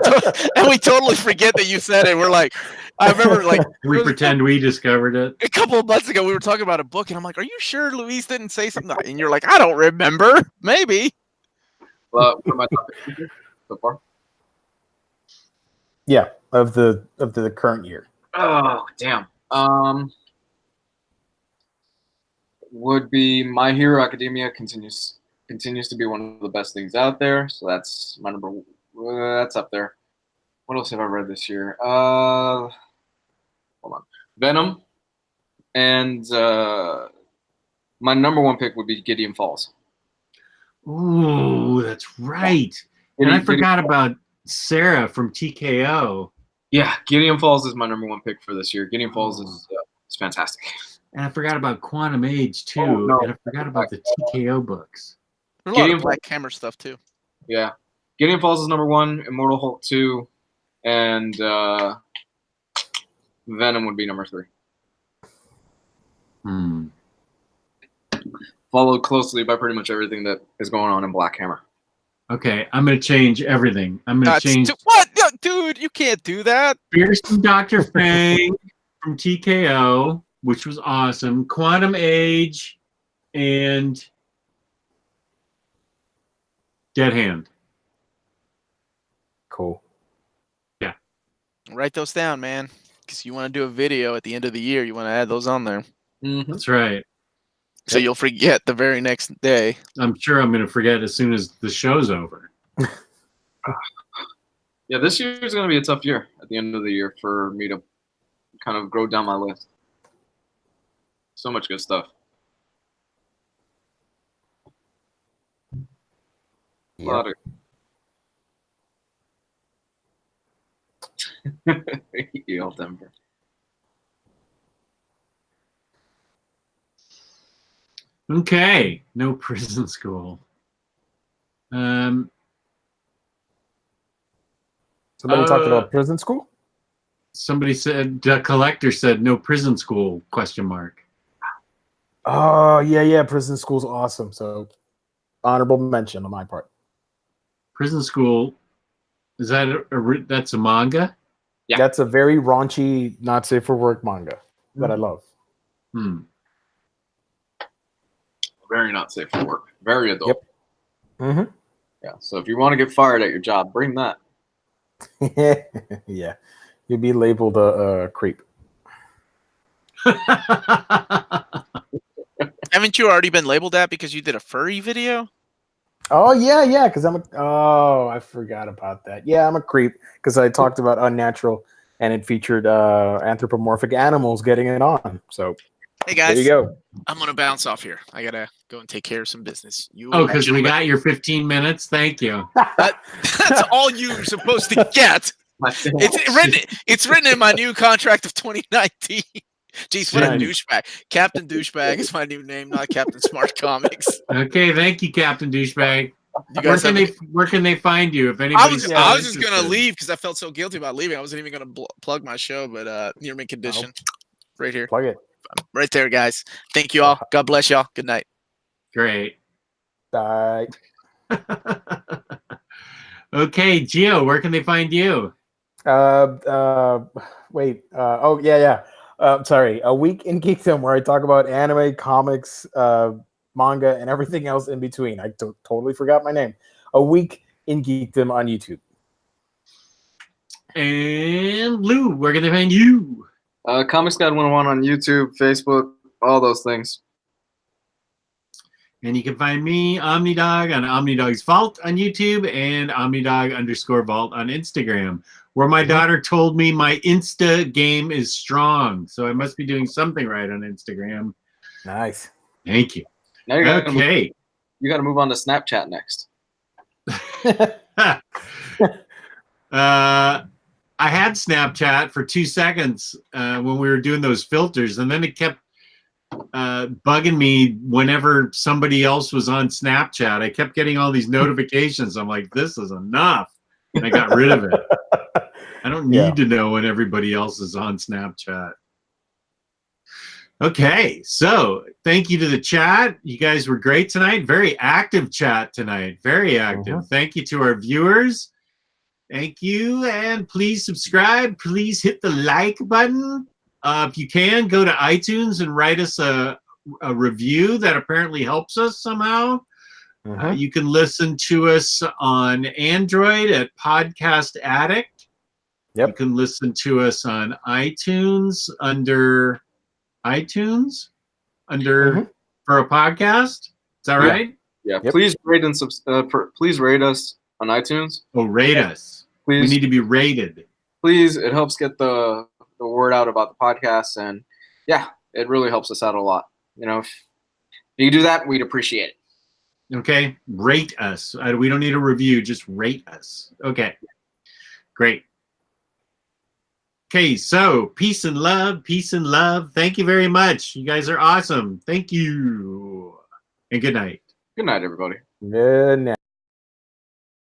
totally forget that you said it. We're like, I remember like we pretend we discovered it. A couple of months ago, we were talking about a book, and I'm like, "Are you sure Luis didn't say something?" And you're like, "I don't remember. Maybe." Well, for my topic so far. Yeah, of the current year. Oh damn. Would be My Hero Academia continues to be one of the best things out there. So that's my number. That's up there. What else have I read this year? Hold on. Venom, and my number 1 pick would be Gideon Falls. Ooh, that's right. And I forgot about Sarah from TKO. Yeah, Gideon Falls is my number 1 pick for this year. Gideon Falls is fantastic. And I forgot about Quantum Age too. Oh, no. And I forgot about the TKO books. There's a lot of Black Hammer stuff too. Yeah, Gideon Falls is number 1. Immortal Hulk 2, and Venom would be number 3. Followed closely by pretty much everything that is going on in Black Hammer. Okay, I'm going to change everything. I'm going to change. What? No, dude, you can't do that. Fearsome Dr. Fang from TKO, which was awesome. Quantum Age and Dead Hand. Cool. Yeah. Write those down, man, because you want to do a video at the end of the year. You want to add those on there, That's right. so you'll forget the very next day. I'm sure I'm going to forget as soon as the show's over. Yeah, this year is going to be a tough year at the end of the year for me to kind of grow down my list. So much good stuff. Yep. Yell Denver. Okay, no prison school. Somebody talked about prison school? Somebody said, the collector said, no prison school, question mark. Oh, yeah. Prison school's awesome. So, honorable mention on my part. Prison school, is that that's a manga? Yeah. That's a very raunchy, not safe for work manga that I love. Very not safe for work. Very adult. Yep. Mm-hmm. Yeah. So if you want to get fired at your job, bring that. Yeah. You'd be labeled a creep. Haven't you already been labeled that because you did a furry video? Oh, yeah, because I forgot about that. Yeah, I'm a creep because I talked about unnatural and it featured anthropomorphic animals getting it on. So, hey guys, there you go. I'm going to bounce off here. I got to go and take care of some business. Oh, because we got your 15 minutes? Thank you. That's all you're supposed to get. It's written in my new contract of 2019. Jeez, what a douchebag. Captain Douchebag is my new name, not Captain Smart Comics. Okay, thank you, Captain Douchebag. You guys where can they find you if anybody's I was just going to leave because I felt so guilty about leaving. I wasn't even going to plug my show, but near mint condition. Right here. Plug it. Right there, guys. Thank you all. God bless y'all. Good night. Great. Bye. Okay, Gio, where can they find you? Wait. Oh, yeah. Sorry. A Week in Geekdom, where I talk about anime, comics, manga, and everything else in between. I totally forgot my name. A Week in Geekdom on YouTube. And Lou, where can they find you? Comics Guide 101 on YouTube, Facebook, all those things. And you can find me, Omnidog, on Omnidog's Vault on YouTube and Omnidog_Vault on Instagram, where my daughter told me my Insta game is strong. So I must be doing something right on Instagram. Nice. Thank you. Now you got to move on to Snapchat next. I had Snapchat for 2 seconds when we were doing those filters, and then it kept bugging me whenever somebody else was on Snapchat. I kept getting all these notifications. I'm like, this is enough. And I got rid of it. I don't need to know when everybody else is on Snapchat. Okay, so thank you to the chat. You guys were great tonight. Very active chat tonight. Very active. Thank you to our viewers. Thank you, and please subscribe. Please hit the like button. If you can, go to iTunes and write us a review. That apparently helps us somehow. You can listen to us on Android at Podcast Addict. Yep. You can listen to us on iTunes for a podcast. Is that right? Yeah. Please rate and please rate us on iTunes. Oh, rate us. Please. We need to be rated. Please, it helps get the word out about the podcast, and yeah, it really helps us out a lot. You know, if you do that, we'd appreciate it. Okay, rate us. We don't need a review, just rate us. Okay, great. Okay, so peace and love, peace and love. Thank you very much. You guys are awesome. Thank you, and good night. Good night, everybody. Good night.